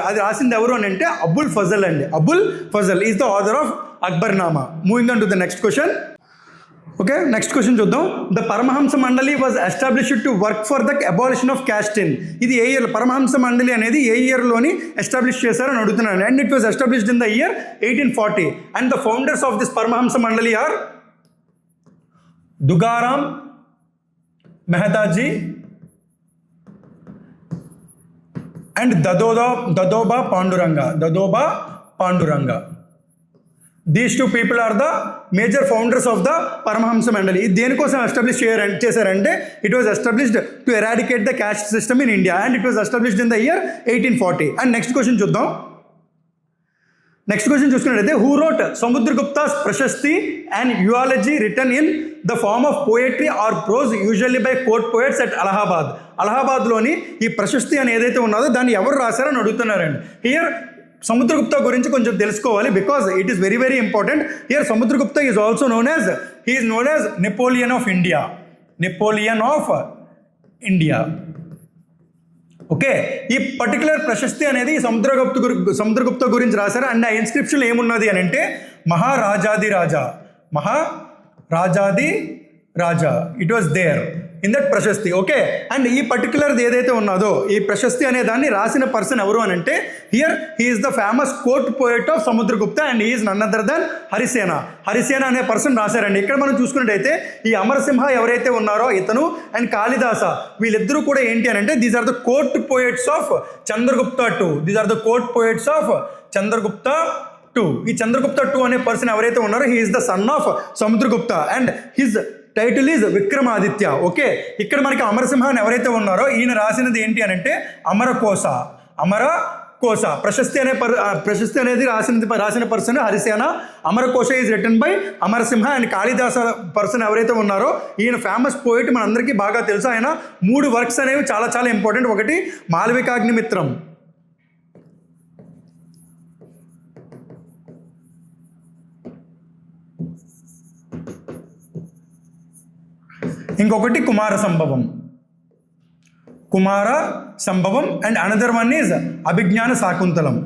అది రాసింది ఎవరు అని అంటే అబుల్ ఫజల్ అండి. Abul Fazal is the author of Akbarnama. Moving on to the next question. Okay, next question చూద్దాం. The Paramahansa మండలి was established to work for the abolition of caste in. ఇది ఏ ఇయర్? పరమహంస మండలి అనేది ఏ ఇయర్లోని ఎస్టాబ్లిష్ చేశారని అడుగుతున్నాను. And it was established in the year 1840. And the founders of this Paramahansa Mandali are Durgaram Mehtaji and Dadoba Pandurang. These two people are the major founders of the Paramahansa Mandali. ఇది దేనికోసం establish చేశారంటే it was established to eradicate the caste system in India. And it was established in the year 1840. And next question చూద్దాం. Next question చూసుకున్నట్లయితే who wrote Samudragupta's prashasti and యూఆలజీ written in the form of poetry or prose usually by court poets at అలహాబాద్లోని ఈ ప్రశస్తి అని ఏదైతే ఉన్నదో దాన్ని ఎవరు రాశారని అడుగుతున్నారండి. హియర్ సముద్రగుప్త గురించి కొంచెం తెలుసుకోవాలి because it is very very important. Here Samudragupta is also known as Napoleon of India. Okay, ఈ పర్టికులర్ ప్రశస్తి అనేది సముద్రగుప్త గురించి రాశారు. అండ్ ఆ ఇన్స్క్రిప్షన్ ఏమున్నది అని అంటే మహారాజాది రాజా. It was there in that ప్రశస్తి. ఓకే, అండ్ ఈ పర్టికులర్ ఏదైతే ఉన్నదో ఈ ప్రశస్తి అనే దాన్ని రాసిన పర్సన్ ఎవరు అని అంటే here he is the famous court poet of Samudragupta and he is none other than Harisena అనే పర్సన్ రాశారండి. ఇక్కడ మనం చూసుకున్నట్టయితే ఈ అమరసింహ ఎవరైతే ఉన్నారో ఇతను అండ్ కాళిదాస వీళ్ళిద్దరూ కూడా ఏంటి అని అంటే these are the court poets of Chandragupta two. ఈ చంద్రగుప్త టూ అనే పర్సన్ ఎవరైతే ఉన్నారో he is the son of Samudragupta and his title is Vikramaditya. Okay, ఇక్కడ మనకి అమరసింహ ఎవరైతే ఉన్నారో ఈయన రాసినది ఏంటి అని అంటే అమరకోశ కోశ. ప్రశస్తి అనేది రాసిన person Harisena. Amarakosha is written by Amarasimha. And Kalidasa person ఎవరైతే ఉన్నారో ఈయన ఫేమస్ పోయిట్, మనందరికీ బాగా తెలుసు. ఆయన 3 వర్క్స్ అనేవి చాలా చాలా ఇంపార్టెంట్. ఒకటి మాళవికాగ్నిమిత్రం, ఇంకొకటి కుమార సంభవం అండ్ అనదర్ వన్ ఈజ్ అభిజ్ఞాన Shaakuntalam.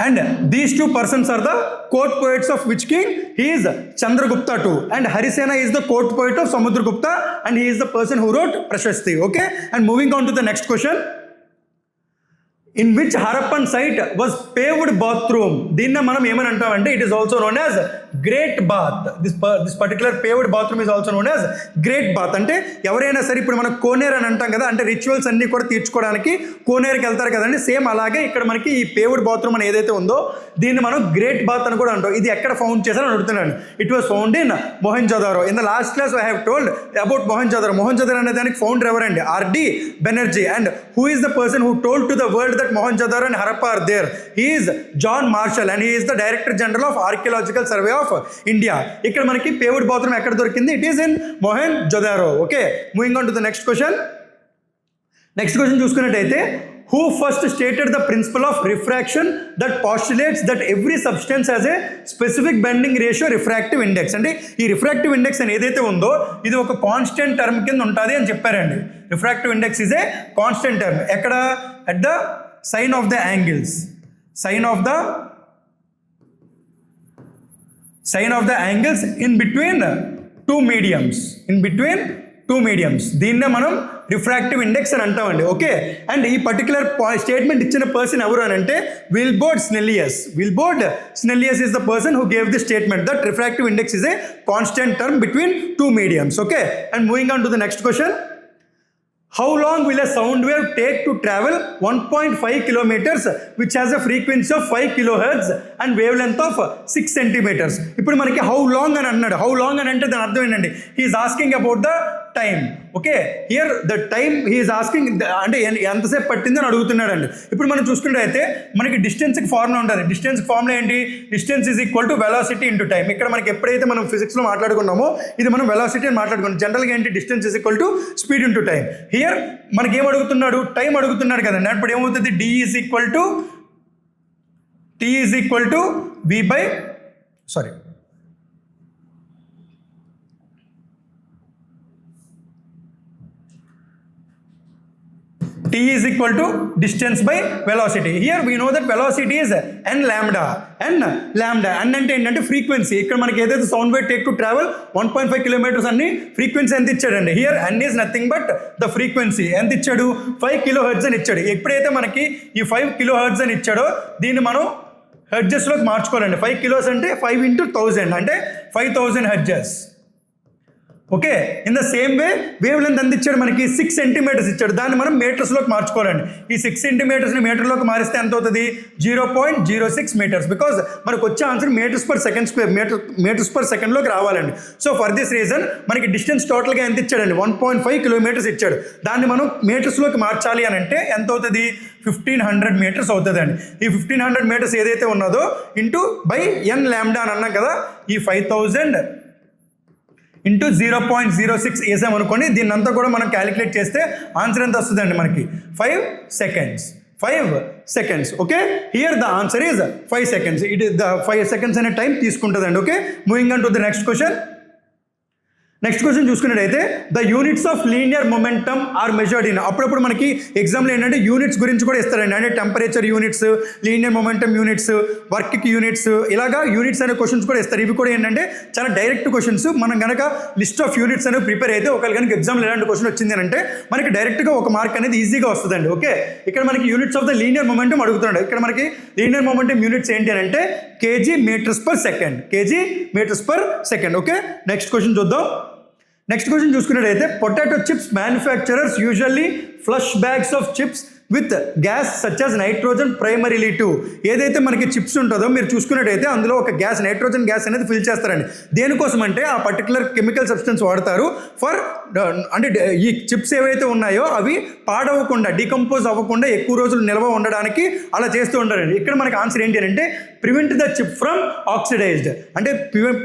And these 2 persons are the court poets of which king? He is Chandragupta too. And Harisena is the court poet of Samudragupta and he is the person who wrote Prashasti. Okay? And moving on to the next question. In which Harappan site was paved bathroom? దీన్ని మనం ఏమని అంటామంటే it is also known as great bath. This particular paved bathroom is also known as great bath. అంటే ఎవరైనా సరే ఇప్పుడు మనం కోనేరు అని అంటాం కదా, అంటే రిచువల్స్ అన్ని కూడా తీర్చుకోవడానికి కోనేరుకి వెళ్తారు కదండి. సేమ్ అలాగే ఇక్కడ మనకి ఈ పేవ్డ్ బాత్రూమ్ అని ఏదైతే ఉందో దీన్ని మనం గ్రేట్ బాత్ అని కూడా అంటాం. ఇది ఎక్కడ ఫౌండ్ చేశారని అడుగుతున్నాను. It was found in Mohenjo-daro. In the last class I have told about Mohenjo-daro. Mohenjo-daro అనే దానికి ఫౌండర్ ఎవరండి? RD Banerjee. And who is the person who told to the world that Mohenjo-daro and Harappa are there? He is John Marshall and he is the Director General of Archaeological Survey of India. ఇక్కడ మనకి paved bathroom ఎక్కడ దొరికింది? It is in Mohenjo-daro. Okay, moving on to the next question. చూసుకున్నట్టయితే who first stated the principle of refraction that postulates that every substance has a specific bending ratio refractive index? అంటే ఈ refractive index అని ఏదైతే ఉందో ఇది ఒక constant term కింద ఉంటుంది అని చెప్పారండి. Refractive index is a constant term. ఎక్కడ? At the sine of the angles. Sine of the angles in between two mediums. దీన్నే మనం రిఫ్రాక్టివ్ ఇండెక్స్ అని అంటామండి. ఓకే, అండ్ ఈ పర్టికులర్ స్టేట్మెంట్ ఇచ్చిన పర్సన్ ఎవరు అని అంటే Willebrord Snellius is the person who gave the statement that refractive index is a constant term between two mediums. Okay, and moving on to the next question. How long will a sound wave take to travel 1.5 kilometers which has a frequency of 5 kilohertz and wavelength of 6 centimeters? ఇప్పుడు మనకి how long అని అన్నాడు. How long అని అంటే దాని అర్థం ఏంటండి? He is asking about the time. Okay, here the time he is asking అంటే ఎంతసేపు పట్టిందని అడుగుతున్నాడండి. ఇప్పుడు మనం చూసుకున్నట్టయితే మనకి డిస్టెన్స్కి ఫార్ములా ఉంటుంది. డిస్టెన్స్కి ఫార్ములా ఏంటి? Distance is equal to velocity into time. ఇక్కడ మనకి ఎప్పుడైతే మనం ఫిజిక్స్లో మాట్లాడుకున్నామో ఇది మనం వెలాసిటీ అని మాట్లాడుకున్నాం. జనరల్గా ఏంటి? Distance is equal to speed into time. Here మనకి ఏం అడుగుతున్నాడు? టైం అడుగుతున్నాడు కదండి. అప్పుడు ఏమవుతుంది? T is equal to V by T is equal to distance by velocity. Here we know that velocity is n lambda. N అంటే ఏంటంటే frequency. ఇక్కడ మనకి ఏదైతే sound wave take to travel 1.5 kilometres అన్ని ఫ్రీక్వెన్సీ ఎంత ఇచ్చాడండి? Here n is nothing but the frequency. ఎంత ఇచ్చాడు? 5 కిలో హెర్ట్జ్ అని ఇచ్చాడు. ఎప్పుడైతే మనకి ఈ 5 కిలో హెర్ట్జ్ అని ఇచ్చాడో దీన్ని మనం హెర్ట్జెస్లోకి మార్చుకోవాలండి. 5 కిలోస్ అంటే 5 into 1000 అంటే 5000 hertz. Okay, in the same way wavelength ఎంత ఇచ్చాడు? మనకి 6 సెంటీమీటర్స్ ఇచ్చాడు. దాన్ని మనం మీటర్స్లోకి మార్చుకోవాలండి. ఈ 6 సెంటీమీటర్స్ని మీటర్లోకి మారిస్తే ఎంత అవుతుంది? 0.06 మీటర్స్. బికాజ్ మనకు వచ్చే ఆన్సర్ మీటర్స్ పర్ సెకండ్లోకి రావాలండి. సో ఫర్ దిస్ రీజన్ మనకి డిస్టెన్స్ టోటల్గా ఎంత ఇచ్చాడండి? 1.5 కిలోమీటర్స్ ఇచ్చాడు. దాన్ని మనం మీటర్స్లోకి మార్చాలి అని అంటే ఎంత అవుతుంది? 1500 మీటర్స్ అవుతుందండి. ఈ 1500 మీటర్స్ ఏదైతే ఉన్నదో ఇంటూ బై n లాంబ్డా అని అన్నాం కదా, ఈ 5000 ఇంటూ 0.06 వేసామనుకోండి. దీన్ని అంతా కూడా మనం క్యాలిక్యులేట్ చేస్తే ఆన్సర్ ఎంత వస్తుందండి? మనకి 5 seconds. Okay, here the answer is 5 seconds. It the 5 seconds అనే టైం తీసుకుంటుందండి. Okay, moving on to the next question చూసుకున్నట్టయితే the units of linear momentum are measured in. అప్పుడప్పుడు మనకి ఎగ్జామ్లో ఏంటంటే యూనిట్స్ గురించి కూడా ఇస్తారండి. అంటే temperature units, linear momentum units, వర్క్కి యూనిట్స్, ఇలాగా యూనిట్స్ అనే క్వశ్చన్స్ కూడా ఇస్తారు. ఇవి కూడా ఏంటంటే చాలా డైరెక్ట్ క్వశ్చన్స్. మనం కనుక లిస్ట్ ఆఫ్ యూనిట్స్ అనేవి ప్రిపేర్ అయితే ఒకవేళ కనుక ఎగ్జామ్లో ఎలాంటి క్వశ్చన్ వచ్చింది అంటే మనకి డైరెక్ట్గా ఒక మార్క్ అనేది ఈజీగా వస్తుందండి. ఓకే, ఇక్కడ మనకి units of the linear momentum అడుగుతున్నాడు. ఇక్కడ మనకి లీనియర్ మొమెంటమ్ యూనిట్స్ ఏంటి అని అంటే kg meters per second. Okay, next question చూద్దాం. చూసుకున్నట్టయితే potato chips manufacturers usually flush bags of chips with gas such as nitrogen primarily to. ఏదైతే మనకి చిప్స్ ఉంటుందో మీరు చూసుకున్నట్టయితే అందులో ఒక గ్యాస్ నైట్రోజన్ గ్యాస్ అనేది ఫిల్ చేస్తారండి. దేనికోసం అంటే ఆ పర్టికులర్ కెమికల్ సబ్స్టెన్స్ వాడతారు ఫర్ అంటే ఈ చిప్స్ ఏవైతే ఉన్నాయో అవి పాడవకుండా డీకంపోజ్ అవ్వకుండా ఎక్కువ రోజులు నిల్వ ఉండడానికి అలా చేస్తూ ఉంటారండి. ఇక్కడ మనకి ఆన్సర్ ఏంటి అంటే prevent the chip from oxidized, అంటే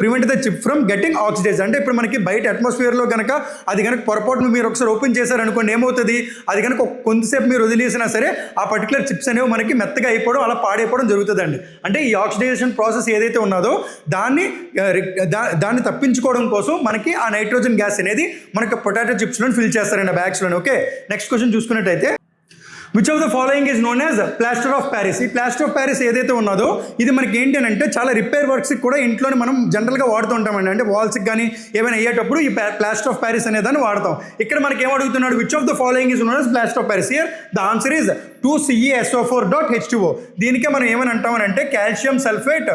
prevent the chip from getting oxidized. అంటే ఇప్పుడు మనకి బయట అట్మాస్ఫియర్లో కనుక అది కనుక పొరపాటును మీరు ఒకసారి ఓపెన్ చేశారనుకోండి ఏమవుతుంది, అది కనుక కొంతసేపు మీరు వదిలేసినా సరే ఆ పర్టికులర్ చిప్స్ అనేవి మనకి మెత్తగా అయిపోవడం అలా పాడైపోవడం జరుగుతుందండి. అంటే ఈ ఆక్సిడైజేషన్ ప్రాసెస్ ఏదైతే ఉన్నదో దాన్ని తప్పించుకోవడం కోసం మనకి ఆ నైట్రోజన్ గ్యాస్ అనేది మనకి పొటాటో చిప్స్లో ఫిల్ చేస్తారండి ఆ బ్యాగ్స్లో. ఓకే, నెక్స్ట్ క్వశ్చన్ చూసుకున్నట్టయితే which of the following is known as plaster of Paris. ఈ ప్లాస్టర్ ఆఫ్ ప్యారిస్ ఏదైతే ఉన్నదో ఇది మనకి ఏంటి అంటే చాలా రిపేర్ వర్క్స్కి కూడా ఇంట్లోనే మనం జనరల్గా వాడుతూ ఉంటామండి. అంటే వాల్స్కి కానీ ఏమైనా అయ్యేటప్పుడు ఈ ప్లాస్టర్ ఆఫ్ ప్యారిస్ అనేదాన్ని వాడతాం. ఇక్కడ మనకి ఏమడుగుతున్నాడు, which of the following is known as plaster of Paris. Here the answer is 2CeSO4.H2O. దీనికే మనం ఏమని అంటామనంటే calcium sulphate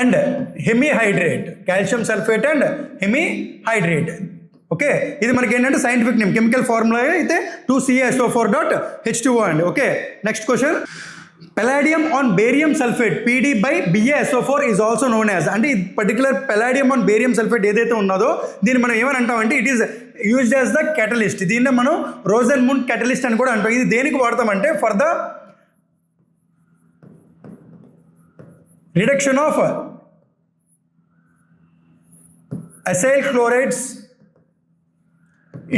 and hemihydrate, calcium sulphate and hemihydrate. Okay, ఇది మనకి ఏంటంటే సైంటిఫిక్ నేమ్, కెమికల్ ఫార్ములా అయితే 2CeSO4.H2O అండి. Okay, next question Palladium on barium sulfate PD/BaSO4 is also known as. అంటే ఈ particular palladium on barium sulfate ఏదైతే ఉన్నదో దీన్ని మనం ఏమని అంటామంటే it is used as the catalyst. దీన్నే మనం రోజన్ముండ్ catalyst అని కూడా అంటాం. ఇది దేనికి వాడతామంటే for the reduction of acyl chlorides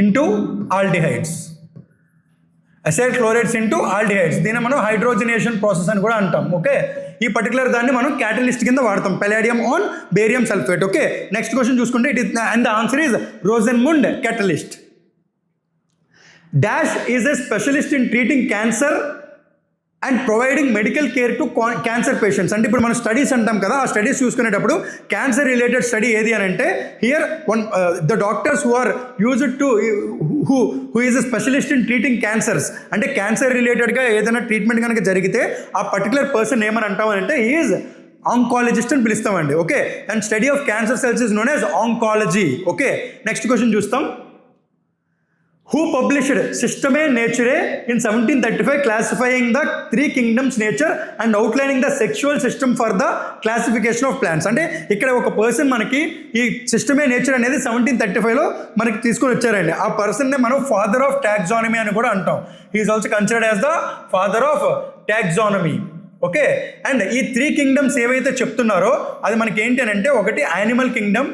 into aldehydes. Acyl chlorides into aldehydes, దీన్ని మనం హైడ్రోజనేషన్ ప్రాసెస్ అని కూడా అంటాం. ఓకే, ఈ పర్టికులర్ దాన్ని మనం క్యాటలిస్ట్ కింద వాడతాం, palladium on barium sulphate. Okay, next question చూసుకుంటే it is and the answer is Rosenmund catalyst. Dash is a specialist in treating cancer and providing medical care to cancer patients. అంటే ఇప్పుడు మనం studies అంటాం కదా, ఆ studies చూసుకునేటప్పుడు cancer related study ఏది అని అంటే here the doctors who are used to who is a specialist in treating cancers. అంటే క్యాన్సర్ రిలేటెడ్గా ఏదైనా ట్రీట్మెంట్ కనుక జరిగితే ఆ పర్టికులర్ పర్సన్ ఏమని అంటామంటే ఈజ్ ఆంకాలజిస్ట్ అని పిలుస్తామండి. Okay, and study of cancer cells is known as oncology. Okay, next question చూస్తాం. Who published Systemae Naturae in 1735 classifying the three kingdoms nature and outlining the sexual system for the classification of plants. అంటే ఇక్కడ ఒక person మనకి ఈ Systemae Naturae అనేది 1735లో మనకి తీసుకొని వచ్చారండి. ఆ పర్సన్నే మనం ఫాదర్ ఆఫ్ టాక్సానమీ అని కూడా అంటాం. He is also considered as the father of taxonomy. Okay, and ఈ త్రీ కింగ్డమ్స్ ఏవైతే చెప్తున్నారో అది మనకి ఏంటి అని అంటే ఒకటి యానిమల్ కింగ్డమ్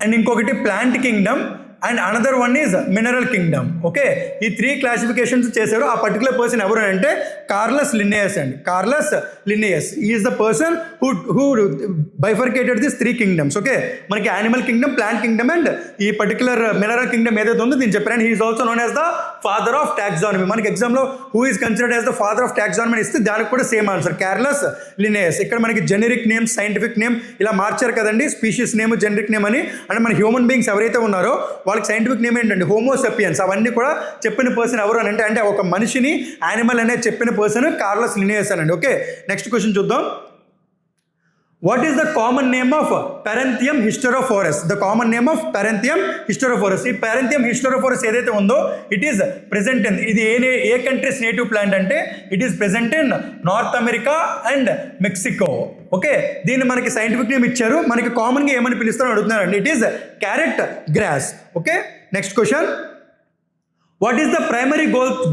అండ్ ఇంకొకటి plant kingdom and another one is mineral kingdom. Okay, ఈ త్రీ క్లాసిఫికేషన్స్ చేశారు. ఆ పర్టికులర్ పర్సన్ ఎవరు అంటే కార్లస్ లిన్నేయస్ అండి. Carolus Linnaeus is the person who bifurcated this three kingdoms. Okay, మనకి animal kingdom, plant kingdom and ఈ particular mineral Kingdom ఏదైతే ఉందో దీన్ని చెప్పారు. And he is also known as the father of taxonomy. మనకి ఎగ్జామ్లో who is considered as the father of taxonomy ఇస్తే దానికి కూడా సేమ్ ఆన్సర్ కార్లస్ లిన్నేయస్. ఇక్కడ మనకి జెనరిక్ నేమ్, సైంటిఫిక్ నేమ్ ఇలా మార్చారు కదండి, స్పీషీస్ నేమ్, జెనరిక్ నేమ్ అని. అంటే మన హ్యూమన్ బీయింగ్స్ ఎవరైతే ఉన్నారో వాళ్ళకి సైంటిఫిక్ నేమ్ ఏంటంటే హోమోసెపియన్స్. అవన్నీ కూడా చెప్పిన పర్సన్ ఎవరు అని అంటే ఒక మనిషిని యానిమల్ అనేది చెప్పిన పర్సన్ కార్లస్ లిన్నేయస్ అనండి. ఓకే, నెక్స్ట్ క్వశ్చన్ చూద్దాం. What is the common name of Paranthemum hysterophorus? The common name of Paranthemum hysterophorus. ఈ Paranthemum hysterophorus ఏదైతే ఉందో ఇట్ ఈస్ ప్రెసెంట్ ఇన్, ఇది ఏ కంట్రీస్ నేటివ్ ప్లాంట్ అంటే it is present in north America and Mexico. Okay, దీన్ని మనకి scientific name ఇచ్చారు. మనకి కామన్గా ఏమని పిలుస్తారో అడుగుతున్నారండి. It is carrot grass. Okay, next question. What is the primary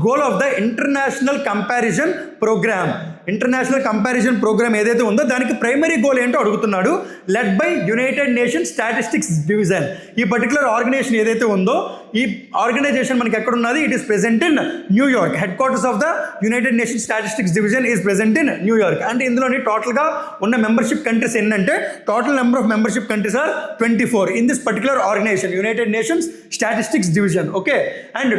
goal of the International Comparison Programme? International Comparison Programme ఏదైతే ఉందో దానికి ప్రైమరీ గోల్ ఏంటో అడుగుతున్నాడు. Led by United Nations Statistics Division. ఈ పర్టికులర్ ఆర్గనైజేషన్ ఏదైతే ఉందో ఈ ఆర్గనైజేషన్ మనకి ఎక్కడ ఉన్నది? It is present in New York. Headquarters of the United Nations Statistics Division is present in New York. అంటే ఇందులోని టోటల్గా ఉన్న మెంబర్షిప్ కంట్రీస్ ఏంటంటే total number of membership countries are 24 in this particular organization United Nations Statistics Division. Okay, and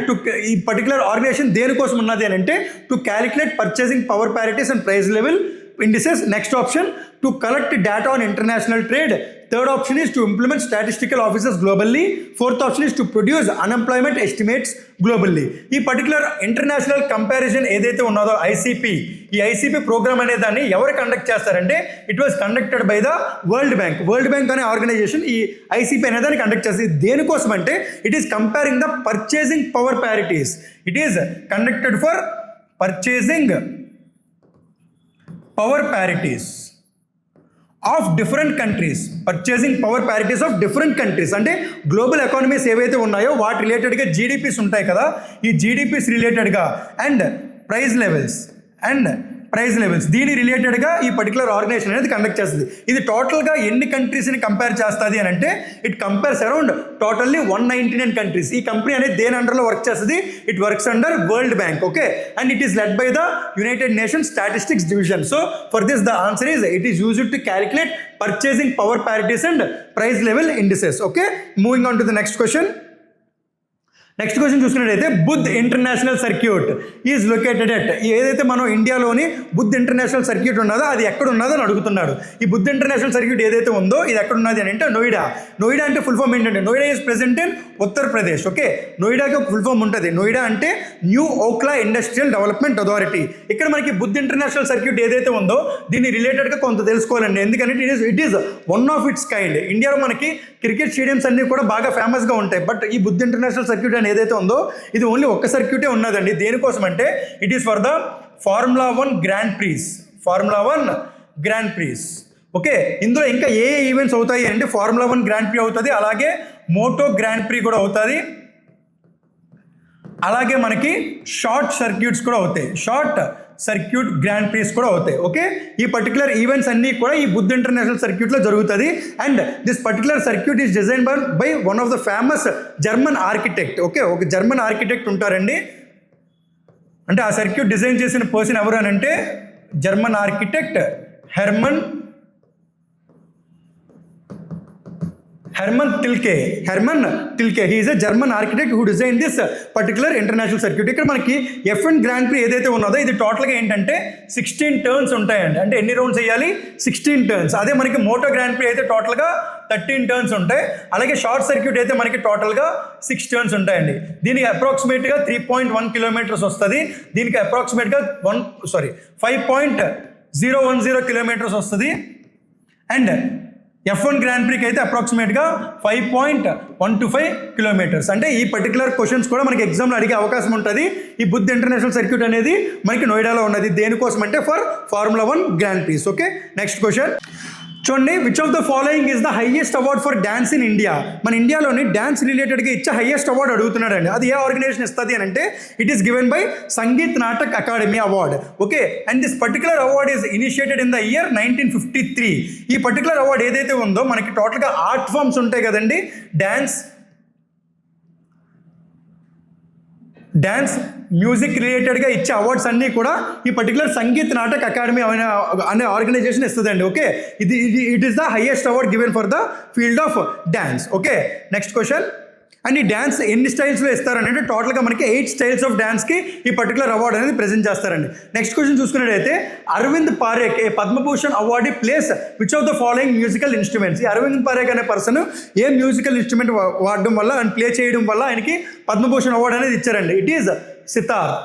ఈ particular organization దేనికోసం ఉన్నది అని అంటే to calculate purchasing power parities and price level indices. Next option, to collect data on international trade, third option is to implement statistical officers globally. Fourth option is to produce unemployment estimates globally. ఈ particular international comparison ఏదైతే ఉన్నదో ICP, ఈ ICP programme అనే దాన్ని ఎవరు conduct చేస్తారంటే it was conducted by the World Bank. World Bank అనే organization ఈ ఐసీపీ అనే దాన్ని కండక్ట్ చేస్తుంది. దేనికోసం అంటే it is comparing the purchasing power parities. It is conducted for purchasing power parities of different countries. Purchasing power parities of different countries అంటే global economies ఏవైతే ఉన్నాయో వాటి రిలేటెడ్గా జీడిపిస్ ఉంటాయి కదా, ఈ జీడిపిస్ రిలేటెడ్గా అండ్ ప్రైస్ లెవెల్స్ దీని రిలేటెడ్గా ఈ పర్టికులర్ ఆర్గనైజేషన్ అనేది కండక్ట్ చేస్తుంది. ఇది టోటల్గా ఎన్ని కంట్రీస్ని కంపేర్ చేస్తుంది అని అంటే it compares around totally 199 countries. ఈ కంపెనీ అనేది దేని అండర్లో వర్క్ చేస్తుంది? It works under World Bank. Okay, and it is led by the United Nations Statistics Division. So for this the answer is it is used to calculate purchasing power parities and price level indices. Okay, moving on to the next question. Next question చూసుకున్నట్టయితే Buddh international circuit is located at. ఏదైతే మనం ఇండియాలోని Buddh international circuit ఉన్నదో అది ఎక్కడ ఉన్నదో అని అడుగుతున్నాడు. ఈ బుద్ధ్ ఇంటర్నేషనల్ సర్క్యూట్ ఏదైతే ఉందో ఇది ఎక్కడ ఉన్నది అని అంటే నోయిడా. నోయిడా అంటే ఫుల్ ఫామ్ ఏంటంటే Noida is present in Uttar Pradesh. Okay, నోయిడాకి ఒక ఫుల్ ఫామ్ ఉంటుంది. నోయిడా అంటే New Okhla Industrial Development Authority. ఇక్కడ మనకి బుద్ధ్ ఇంటర్నేషనల్ సర్క్యూట్ ఏదైతే ఉందో దీన్ని రిలేటెడ్గా కొంత తెలుసుకోవాలండి. ఎందుకంటే it is one of it's kind. ఇండియాలో మనకి క్రికెట్ స్టేడియంస్ అన్నీ కూడా బాగా ఫేమస్గా ఉంటాయి. బట్ ఈ బుద్ధ్ ఇంటర్నేషనల్ సర్క్యూట్ ఏదైతే ఉందో ఇది ఓన్లీ ఒక్క సర్క్యూటే ఉన్నదండి. దేనికోసం అంటే it is for the formula 1 grand prix. Formula 1 grand prix. Okay, ఇందులో ఇంకా ఏ ఈవెంట్స్ అవుతాయి అంటే ఫార్ములా 1 గ్రాండ్ ప్రీ అవుతుంది, అలాగే మోటో గ్రాండ్ ప్రీ కూడా అవుతుంది, అలాగే మనకి షార్ట్ సర్క్యూట్స్ కూడా అవుతాయి. షార్ట్ సర్క్యూట్ గ్రాండ్ ప్రీస్ కూడా అవుతాయి. ఓకే, ఈ పర్టికులర్ ఈవెంట్స్ అన్నీ కూడా ఈ బుద్ధ్ ఇంటర్నేషనల్ సర్క్యూట్లో జరుగుతుంది. And this particular circuit is design by one of the famous German architect. Okay, ఒక జర్మన్ ఆర్కిటెక్ట్ ఉంటారండి. అంటే ఆ సర్క్యూట్ డిజైన్ చేసిన పర్సన్ ఎవరు అని అంటే German architect Hermon Tilke. He is a German architect who designed this particular international circuit. ఇక్కడ మనకి F1 గ్రాండ్ ప్రీ ఏదైతే ఉన్నదో ఇది టోటల్గా ఏంటంటే 16 టర్న్స్ ఉంటాయండి. అంటే ఎన్ని రౌండ్స్ వేయాలి? 16 టర్న్స్. అదే మనకి మోటో గ్రాండ్ ప్రీ అయితే టోటల్గా 13 టర్న్స్ ఉంటాయి. అలాగే షార్ట్ సర్క్యూట్ అయితే మనకి టోటల్గా 6 టర్న్స్ ఉంటాయండి. దీనికి అప్రాక్సిమేట్గా 3.1 కిలోమీటర్స్ వస్తుంది. దీనికి అప్రాక్సిమేట్గా 5.010 కిలోమీటర్స్ వస్తుంది. అండ్ F1 గ్రాండ్ ప్రీకి అయితే అప్రాక్సిమేట్గా 5.125 కిలోమీటర్స్. అంటే ఈ పర్టికులర్ క్వశ్చన్స్ కూడా మనకి ఎగ్జామ్లో అడిగే అవకాశం ఉంటుంది. ఈ బుద్ధ్ ఇంటర్నేషనల్ సర్క్యూట్ అనేది మనకి నోయిడాలో ఉన్నది. దేనికోసం అంటే for formula 1 grand prix. Okay, next question చూడండి. Which of the following is the highest award for dance in India? మన ఇండియాలోని డ్యాన్స్ రిలేటెడ్గా ఇచ్చే హైయెస్ట్ అవార్డు అడుగుతున్నాడండి. అది ఏ ఆర్గనైజేషన్ ఇస్తుంది అని అంటే it is given by Sangeet Natak academy award. Okay, and this particular award is initiated in the year 1953. ఈ particular award ఏదైతే ఉందో మనకి టోటల్గా ఆర్ట్ ఫామ్స్ ఉంటాయి కదండి, డ్యాన్స్ మ్యూజిక్ రిలేటెడ్గా ఇచ్చే అవార్డ్స్ అన్నీ కూడా ఈ పర్టికులర్ సంగీత్ నాటక్ అకాడమీ అనే ఆర్గనైజేషన్ ఇస్తుందండి. Okay, it is the highest award given for the field of dance. Okay, next question. And ఈ డ్యాన్స్ ఎన్ని స్టైల్స్లో ఇస్తారని అంటే టోటల్గా మనకి 8 స్టైల్స్ ఆఫ్ డ్యాన్స్కి ఈ పర్టికులర్ అవార్డ్ అనేది ప్రెజెంట్ చేస్తారండి. నెక్స్ట్ క్వశ్చన్ చూసుకున్నట్టయితే Arvind Parekh a Padma Bhushan award plays which of the following musical instruments? ఈ అరవింద్ పారేఖ్ అనే పర్సన్ ఏ మ్యూజికల్ ఇన్స్ట్రుమెంట్ వాడడం వల్ల అండ్ ప్లే చేయడం వల్ల ఆయనకి పద్మభూషణ్ అవార్డు అనేది ఇచ్చారండి. ఇట్ ఈజ్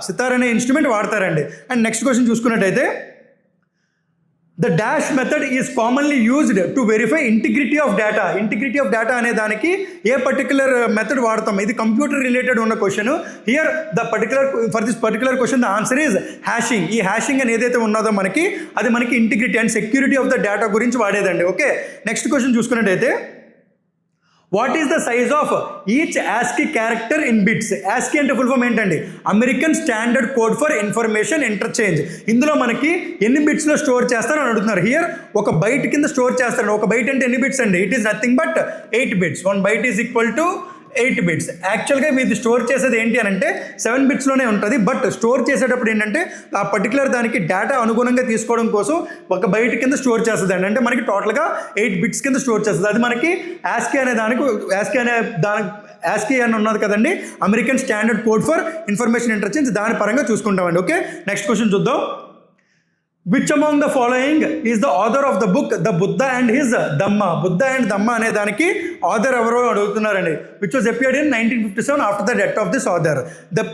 సితార్ అనే ఇన్స్ట్రుమెంట్ వాడతారండి. అండ్ నెక్స్ట్ క్వశ్చన్ చూసుకున్నట్టయితే the dash method is commonly used to verify integrity of data. Integrity of data అనే దానికి ఏ పర్టికులర్ మెథడ్ వాడతాం? ఇది కంప్యూటర్ రిలేటెడ్ ఉన్న question. Here for this particular question the answer is hashing. ఈ hashing అని ఏదైతే ఉన్నదో మనకి అది మనకి integrity and security of the data గురించి వాడేదండి. ఓకే, నెక్స్ట్ క్వశ్చన్ చూసుకున్నట్టయితే what is the size of each ASCII character in bits? ASCII అంటే ఫుల్ ఫామ్ ఏంటండి? American Standard Code for Information interchange. ఇందులో మనకి ఎన్ని బిట్స్లో స్టోర్ చేస్తారని అడుగుతున్నారు. హియర్ ఒక బైట్ కింద స్టోర్ చేస్తారండి. ఒక బైట్ అంటే ఎన్ని బిట్స్ అండి? It is nothing but 8 bits. 1 byte is equal to 8 bits. యాక్చువల్గా మీది స్టోర్ చేసేది ఏంటి అని అంటే 7 బిట్స్లోనే ఉంటుంది. బట్ స్టోర్ చేసేటప్పుడు ఏంటంటే ఆ పర్టికులర్ దానికి డేటా అనుగుణంగా తీసుకోవడం కోసం ఒక బైట్ కింద స్టోర్ చేస్తుంది అండి. అంటే మనకి టోటల్గా 8 బిట్స్ కింద స్టోర్ చేస్తుంది. అది మనకి ASCII అని ఉన్నది కదండి, American Standard Code for Information Interchange, దాని పరంగా చూసుకుంటామండి. ఓకే, నెక్స్ట్ క్వశ్చన్ చూద్దాం. Which among the following is the author of the book the Buddha and his Dhamma? Buddha and Dhamma అనే దానికి ఆథర్ ఎవరో అడుగుతున్నారండి. Which was appeared in 1957 after the death of this author.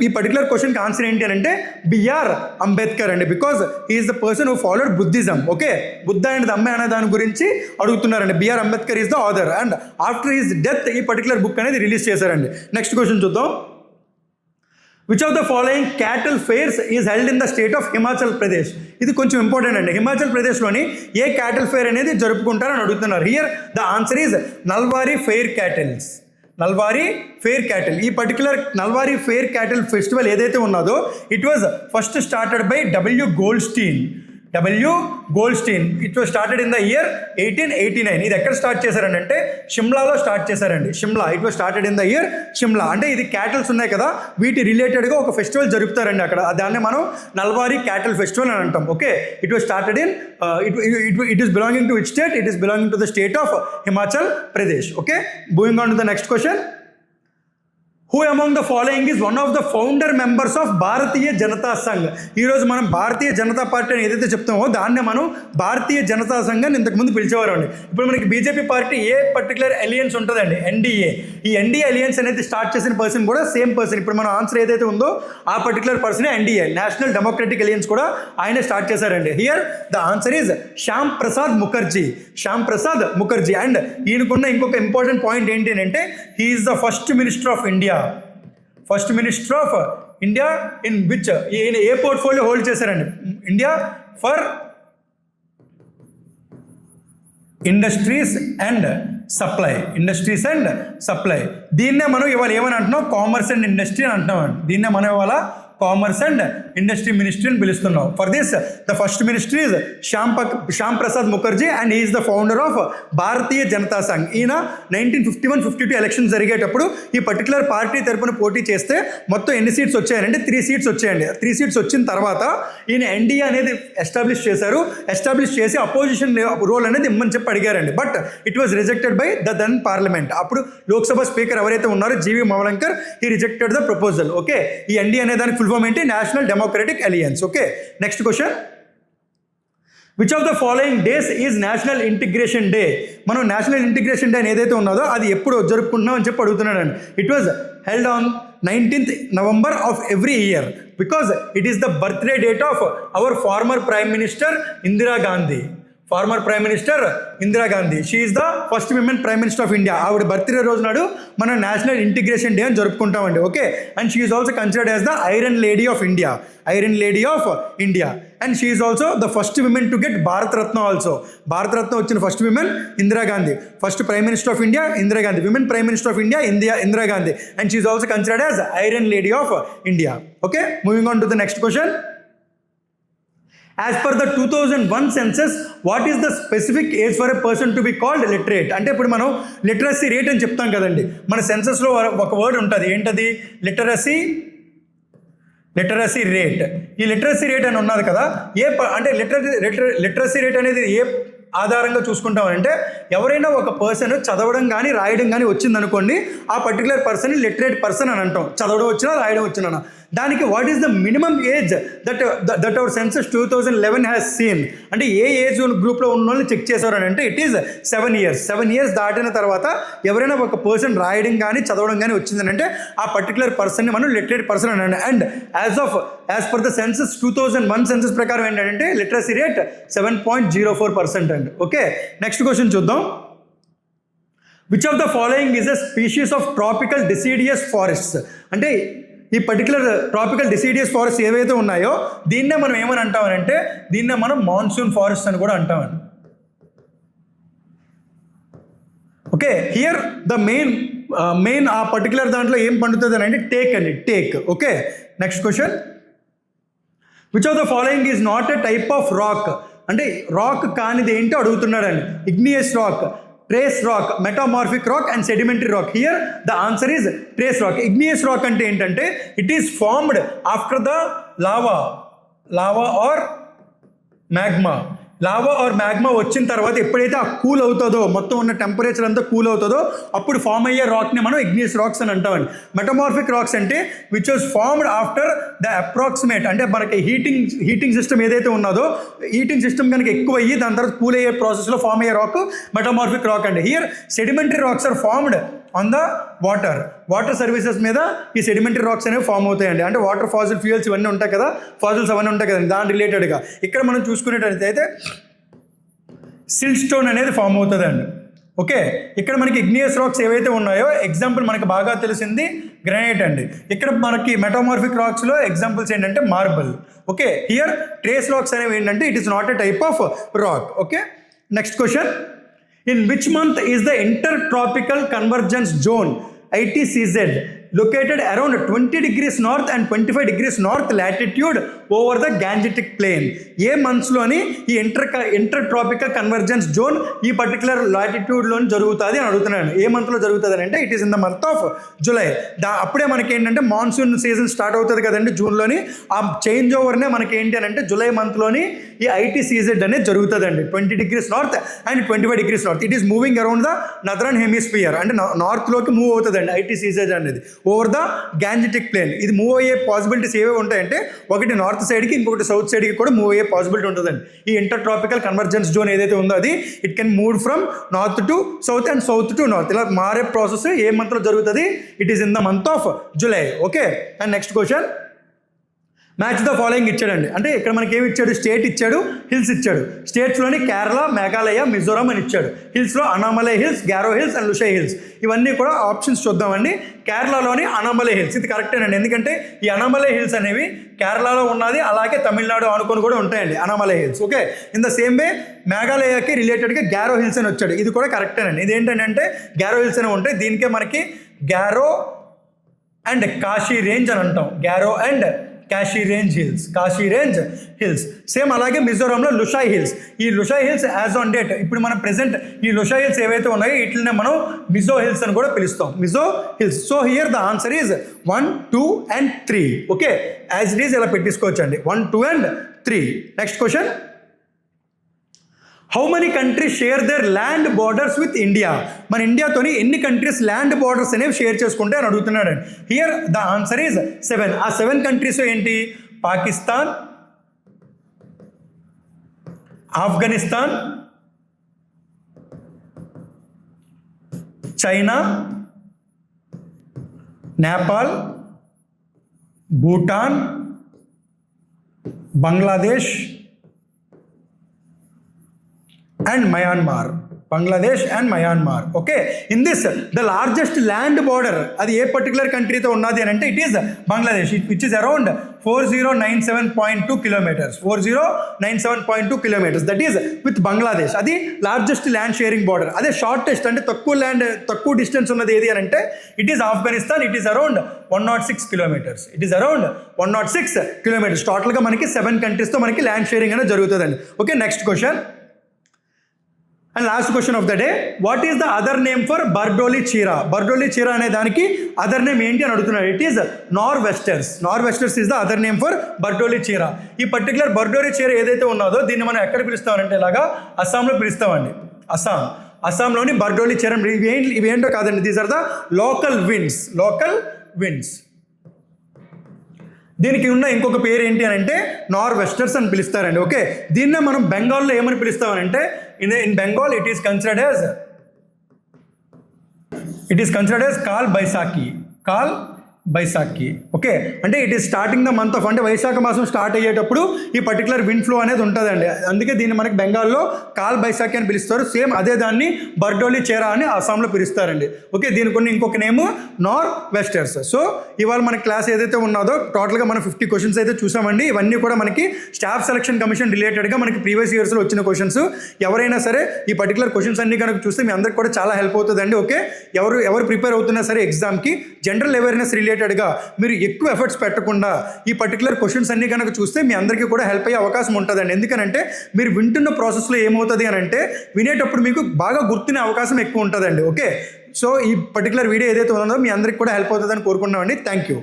ఈ particular క్వశ్చన్కి ఆన్సర్ ఏంటి అంటే బిఆర్ అంబేద్కర్ అండి. Because he is the person who followed Buddhism. Okay, Buddha and Dhamma అనే దాని గురించి అడుగుతున్నారండి. BR Ambedkar is the author and after his death ఈ పర్టికులర్ బుక్ అనేది రిలీజ్ చేశారండి. నెక్స్ట్ క్వశ్చన్ చూద్దాం. Which of the following cattle fairs is held in the state of Himachal Pradesh? ఇది కొంచెం ఇంపార్టెంట్ అండి. హిమాచల్ ప్రదేశ్లోని ఏ క్యాటిల్ ఫేర్ అనేది జరుపుకుంటారని అడుగుతున్నారు. Here the answer is Nalwari fair cattles. Nalwari fair cattle. ఈ particular Nalwari fair cattle festival ఏదైతే ఉన్నదో it was first started by W Goldstein. It was started in the year 1889. ఇది ఎక్కడ స్టార్ట్ చేశారంటే షిమ్లాలో స్టార్ట్ చేశారండి. Shimla. It was started in the year Shimla. అంటే ఇది క్యాటిల్స్ ఉన్నాయి కదా, వీటి రిలేటెడ్గా ఒక ఫెస్టివల్ జరుపుతారండి అక్కడ. దాన్ని మనం నల్వారీ క్యాటిల్ ఫెస్టివల్ అని అంటాం. Okay, it was started in it is belonging to which state? It is belonging to the state of Himachal Pradesh. Okay, moving on to the next question. Who among the following is one of the founder members of Bharatiya Jana Sangh? ఈరోజు మనం Bharatiya Janata party అని ఏదైతే చెప్తామో దాన్నే మనం భారతీయ జనతా సంఘ్ అని ఇంతకుముందు పిలిచేవారు అండి. ఇప్పుడు మనకి BJP party a particular alliance ఉంటుందండి, ఎన్డీఏ. ఈ ఎన్డీఏ అలియన్స్ అనేది స్టార్ట్ చేసిన పర్సన్ కూడా సేమ్ పర్సన్. ఇప్పుడు మన ఆన్సర్ ఏదైతే ఉందో ఆ పర్టికులర్ పర్సనే ఎన్డీఏ, నేషనల్ డెమోక్రటిక్ అలియన్స్ కూడా ఆయనే స్టార్ట్ చేశారండి. Here the answer is Shyam Prasad Mukherjee. And ఈయనకున్న ఇంకొక ఇంపార్టెంట్ పాయింట్ ఏంటి అంటే he is the first minister of India in which ఈయన ఏ పోర్ట్ఫోలియో హోల్డ్ చేశారండి? India for industries and supply. దీన్నే మనం ఇవాళ ఏమని అంటున్నాం? కామర్స్ అండ్ ఇండస్ట్రీ అని అంటున్నాం. దీన్నే మనం ఇవాళ కామర్స్ అండ్ ఇండస్ట్రీ మినిస్ట్రీ అని పిలుస్తున్నాం. For this the first ministry is Shyam Prasad Mukherjee and is the founder of Bharatiya Jana Sangh. ఈయన 1951-52 ఎలక్షన్స్ జరిగేటప్పుడు ఈ పర్టికులర్ పార్టీ తరపున పోటీ చేస్తే మొత్తం ఎన్ని సీట్స్ వచ్చాయంటే 3 సీట్స్ వచ్చాయండి. 3 సీట్స్ వచ్చిన తర్వాత ఈయన ఎన్డీఏ అనేది ఎస్టాబ్లిష్ చేసి అపోజిషన్ రోల్ అనేది ఇమ్మని చెప్పి అడిగారండి. But it was rejected by the then parliament. అప్పుడు లోక్సభ స్పీకర్ ఎవరైతే ఉన్నారో G V Mavalankar, he rejected the proposal. Okay, ఈ ఎన్డీఏ అనే దానికి ఫుల్ ఫామ్ ఏంటి? National democratic alliance. Okay, next question. Which of the following days is national integration day? మనం national integration day అని ఏదైతే ఉన్నదో అది ఎప్పుడు జరుపుకుంటున్నాం అని చెప్పి అడుగుతున్నాడండి. It was held on 19th November of every year because it is the birthday date of our former Prime Minister Indira Gandhi. She is the first women prime minister of India. ఆవిడ birthday రోజు నాడు మనం national integration day అని జరుపుకుంటామండి. Okay, and she is also considered as the iron lady of India and she is also the first women to get Bharat Ratna also. Bharat Ratna వచ్చిన first women Indira Gandhi. First prime minister of India Indira Gandhi, women prime minister of India Indira Gandhi and she is also considered as iron lady of India. Okay, moving on to the next question. As per the 2001 census, what is the specific age for a person to be called literate? అంటే ఇప్పుడు మనం literacy rate అని చెప్తాం కదండి. మన సెన్సస్లో ఒక word ఉంటుంది, ఏంటది? Literacy rate. ఈ లిటరసీ రేట్ అని ఉన్నది కదా, అంటే లిటరసీ రేట్ అనేది ఏ ఆధారంగా చూసుకుంటామంటే ఎవరైనా ఒక పర్సన్ చదవడం కానీ రాయడం కానీ వచ్చిందనుకోండి, ఆ పర్టికులర్ పర్సన్ లిటరేట్ పర్సన్ అని అంటాం. చదవడం వచ్చినా రాయడం వచ్చినా. దానికి what is the minimum age that hour census 2011 has seen? అంటే ఏ ఏజ్ గ్రూప్లో ఉన్న వాళ్ళని చెక్ చేశారని అంటే ఇట్ ఈస్ 7 years. 7 years దాటిన తర్వాత ఎవరైనా ఒక పర్సన్ రాయడం కానీ చదవడం కానీ వచ్చిందని అంటే ఆ పర్టికులర్ పర్సన్ని మనం లిటరేట్ పర్సన్ అని. And as per the census 2001 census ప్రకారం ఏంటంటే లిటరసీ రేట్ 7.04% అండి. ఓకే, నెక్స్ట్ క్వశ్చన్ చూద్దాం. Which of the following is a species of tropical deciduous forests? అంటే ఈ పర్టికులర్ ట్రాపికల్ డిసిడియస్ ఫారెస్ట్ ఏవైతే ఉన్నాయో దీన్నే మనం ఏమని అంటామనంటే దీన్నే మనం మాన్సూన్ ఫారెస్ట్ అని కూడా అంటామండి. ఓకే, హియర్ ద మెయిన్ ఆ పర్టికులర్ దాంట్లో ఏం పండుతుంది అని అంటే teak. Okay, next question. Which of the following is not a type of rock? అంటే రాక్ కానిది ఏంటో అడుగుతున్నాడండి. Igneous rock, trace rock, metamorphic rock and sedimentary rock. Here the answer is trace rock. Igneous rock అంటే ఏంటంటే it is formed after the lava or magma. Lava or magma వచ్చిన తర్వాత ఎప్పుడైతే ఆ కూల్ అవుతుందో, మొత్తం ఉన్న టెంపరేచర్ అంతా కూల్ అవుతుందో, అప్పుడు ఫామ్ అయ్యే రాక్ని మనం ఇగ్నియస్ రాక్స్ అని అంటామండి. మెటమార్ఫిక్ రాక్స్ అంటే which was formed after the approximate, అంటే మనకి హీటింగ్ సిస్టమ్ ఏదైతే ఉన్నదో, హీటింగ్ సిస్టమ్ కనుక ఎక్కువ అయ్యి దాని తర్వాత కూల్ అయ్యే ప్రాసెస్లో ఫామ్ అయ్యే రాక్ మెటమార్ఫిక్ రాక్ అండి. Here sedimentary rocks are formed on the water surfaces మీద ఈ సెడిమెంటరీ రాక్స్ అనేవి ఫామ్ అవుతాయండి. అంటే వాటర్ ఫాసిల్ ఫ్యూయల్స్ ఇవన్నీ ఉంటాయి కదా, ఫాసిల్స్ అవన్నీ ఉంటాయి కదండి, దాని రిలేటెడ్గా ఇక్కడ మనం చూసుకునేటైతే సిల్ట్ స్టోన్ అనేది ఫామ్ అవుతుందండి. ఓకే, ఇక్కడ మనకి ఇగ్నియస్ రాక్స్ ఏవైతే ఉన్నాయో, ఎగ్జాంపుల్ మనకి బాగా తెలిసింది గ్రానైట్ అండి. ఇక్కడ మనకి మెటామార్ఫిక్ రాక్స్లో ఎగ్జాంపుల్స్ ఏంటంటే marble. Okay, here trace rocks అనేవి ఏంటంటే it is not a type of rock. Okay, next question. In which month is the Intertropical Convergence Zone ITCZ located around 20 degrees north and 25 degrees north latitude over the Gangetic Plain? ఏ మంత్స్లోని ఈ ఇంటర్ట్రాపికల్ convergence zone ఈ particular లాటిట్యూడ్లోని జరుగుతుంది అని అడుగుతున్నాను. ఏ మంత్లో జరుగుతుంది అంటే it is in the month of July. అప్పుడే మనకి ఏంటంటే మాన్సూన్ సీజన్ స్టార్ట్ అవుతుంది కదండి జూన్లోని. ఆ చేంజ్ ఓవర్నే మనకి ఏంటి అని అంటే జూలై మంత్లోని ఈ ITCZ అనేది జరుగుతుందండి. 20 degrees north and 25 degrees north. It is moving around the northern hemisphere, అంటే నార్త్లోకి మూవ్ అవుతుందండి ITCZ అనేది ఓవర్ ద గ్యాంజెటిక్ ప్లేన్. ఇది మూవ్ అయ్యే పాసిబిలిటీస్ ఏవేవి ఉంటాయంటే, ఒకటి నార్త్ సైడ్కి, ఇంకొకటి సౌత్ సైడ్కి కూడా మూవ్ అయ్యే పాసిబిలిటీ ఉంటుందండి. ఈ ఇంటర్ట్రాపికల్ కన్వర్జెన్స్ జోన్ ఏదైతే ఉందో అది it can move from north to south and south to north. ఇలా మారే ప్రాసెస్ ఏ మంత్లో జరుగుతుంది? It is in the month of July. Okay, and next question. Match the following ఇచ్చాడండి. అంటే ఇక్కడ మనకి ఏమి ఇచ్చాడు? స్టేట్ ఇచ్చాడు, హిల్స్ ఇచ్చాడు. స్టేట్స్లోని కేరళ, మేఘాలయ, మిజోరాం అని ఇచ్చాడు. హిల్స్లో Anamalai hills, Garo hills and Lushai hills. ఇవన్నీ కూడా ఆప్షన్స్ చూద్దామండి. కేరళలోని అనామలై హిల్స్, ఇది కరెక్టేనండి. ఎందుకంటే ఈ అనామలై హిల్స్ అనేవి కేరళలో ఉన్నది, అలాగే తమిళనాడు ఆనుకొని కూడా ఉంటాయండి Annamalai hills. Okay, in the same వే మేఘాలయకి రిలేటెడ్గా గ్యారో హిల్స్ అని వచ్చాడు. ఇది కూడా కరెక్టేనండి. ఇది ఏంటంటే గ్యారో హిల్స్ అని ఉంటాయి. దీనికే మనకి గ్యారో అండ్ కాశీ రేంజ్ అని అంటాం. Garo and Kashi range hills. Same అలాగే మిజోరాంలో లుషై హిల్స్. ఈ లుషై హిల్స్ యాజ్ ఆన్ డేట్, ఇప్పుడు మనం ప్రెసెంట్ ఈ లుషై హిల్స్ ఏవైతే ఉన్నాయో వీటినే మనం మిజో హిల్స్ అని కూడా పిలుస్తాం. Mizo hills. So here the answer is 1, 2 and 3. Okay, as it is ఇలా పెట్టించుకోవచ్చు అండి, 1, 2 and 3. Next question. How many countries share their land borders with India? మన ఇండియాతోని ఎన్ని కంట్రీస్ ల్యాండ్ బార్డర్స్ అనేవి షేర్ చేసుకుంటే అని అడుగుతున్నాడు. Here the answer is 7. ఆ 7 countries ఏంటి? Pakistan, Afghanistan, China, Nepal, Bhutan, Bangladesh and Myanmar. Okay, in this the largest land border అది ఏ particular కంట్రీతో ఉన్నది అని అంటే it is Bangladesh, which is around 4097.2 kilometers. 4097.2 kilometers, that is with Bangladesh. అది లార్జెస్ట్ ల్యాండ్ షేరింగ్ బార్డర్. అదే షార్టెస్ట్ అంటే తక్కువ డిస్టెన్స్ ఉన్నది ఏది అని అంటే it is Afghanistan. It is around 106 kilometers. It is around 106 kilometers. టోటల్గా మనకి 7 కంట్రీస్తో మనకి ల్యాండ్ షేరింగ్ అనేది జరుగుతుందండి. Okay, next question. And last question of the day. What is the other name for Bardoli Chheerha? Bardoli చీరా అనే దానికి అదర్ నేమ్ ఏంటి అని అడుగుతున్నాడు. It is nor'westers is the other name for Bardoli Chheerha. ఈ పర్టికులర్ బర్డోలి చీరా ఏదైతే ఉన్నదో దీన్ని మనం ఎక్కడ పిలుస్తామంటే ఇలాగా అస్సాంలో పిలుస్తామండి. అస్సాంలోని బర్డోలి చీరా. ఇవేంటో కాదండి, these are the local winds. దీనికి ఉన్న ఇంకొక పేరు ఏంటి అని అంటే నార్వెస్టర్స్ అని పిలుస్తారండి. ఓకే, దీన్నే మనం బెంగాల్లో ఏమని పిలుస్తామనంటే in Bengal it is considered as call Baisakhi. Okay, అంటే it is starting the month of, అంటే వైశాఖ మాసం స్టార్ట్ అయ్యేటప్పుడు ఈ పర్టికులర్ విండ్ ఫ్లో అనేది ఉంటుందండి. అందుకే దీన్ని మనకి బెంగాల్లో కాల్ బైసాఖి అని పిలుస్తారు. సేమ్ అదే దాన్ని బర్డోలి చేరా అని అస్సాంలో పిలుస్తారండి. ఓకే, దీనికి ఇంకొక నేము నార్వెస్టర్స్. సో ఇవాళ మన క్లాస్ ఏదైతే ఉన్నదో టోటల్గా మనం 50 క్వశ్చన్స్ అయితే చూసామండి. ఇవన్నీ కూడా మనకి స్టాఫ్ సెలక్షన్ కమిషన్ రిలేటెడ్గా మనకి ప్రీవియస్ ఇయర్స్లో వచ్చిన క్వశ్చన్స్. ఎవరైనా సరే ఈ పర్టికులర్ క్వశ్చన్స్ అన్ని కనుక చూస్తే మీ అందరికి కూడా చాలా హెల్ప్ అవుతుందండి. ఓకే, ఎవరు ప్రిపేర్ అవుతున్నా సరే ఎగ్జామ్కి జనరల్ అవేర్నెస్ రిలేటెడ్గా మీరు ఎక్కువ ఎఫర్ట్స్ పెట్టకుండా ఈ పర్టికులర్ క్వశ్చన్స్ అన్ని కనుక చూస్తే మీ అందరికీ కూడా హెల్ప్ అయ్యే అవకాశం ఉంటుందండి. ఎందుకంటే మీరు వింటున్న ప్రాసెస్లో ఏమవుతుంది అని అంటే వినేటప్పుడు మీకు బాగా గుర్తునే అవకాశం ఎక్కువ ఉంటుందండి. ఓకే, సో ఈ పర్టికులర్ వీడియో ఏదైతే ఉందో మీ అందరికీ కూడా హెల్ప్ అవుతుందని కోరుకుంటున్నామండి. Thank you.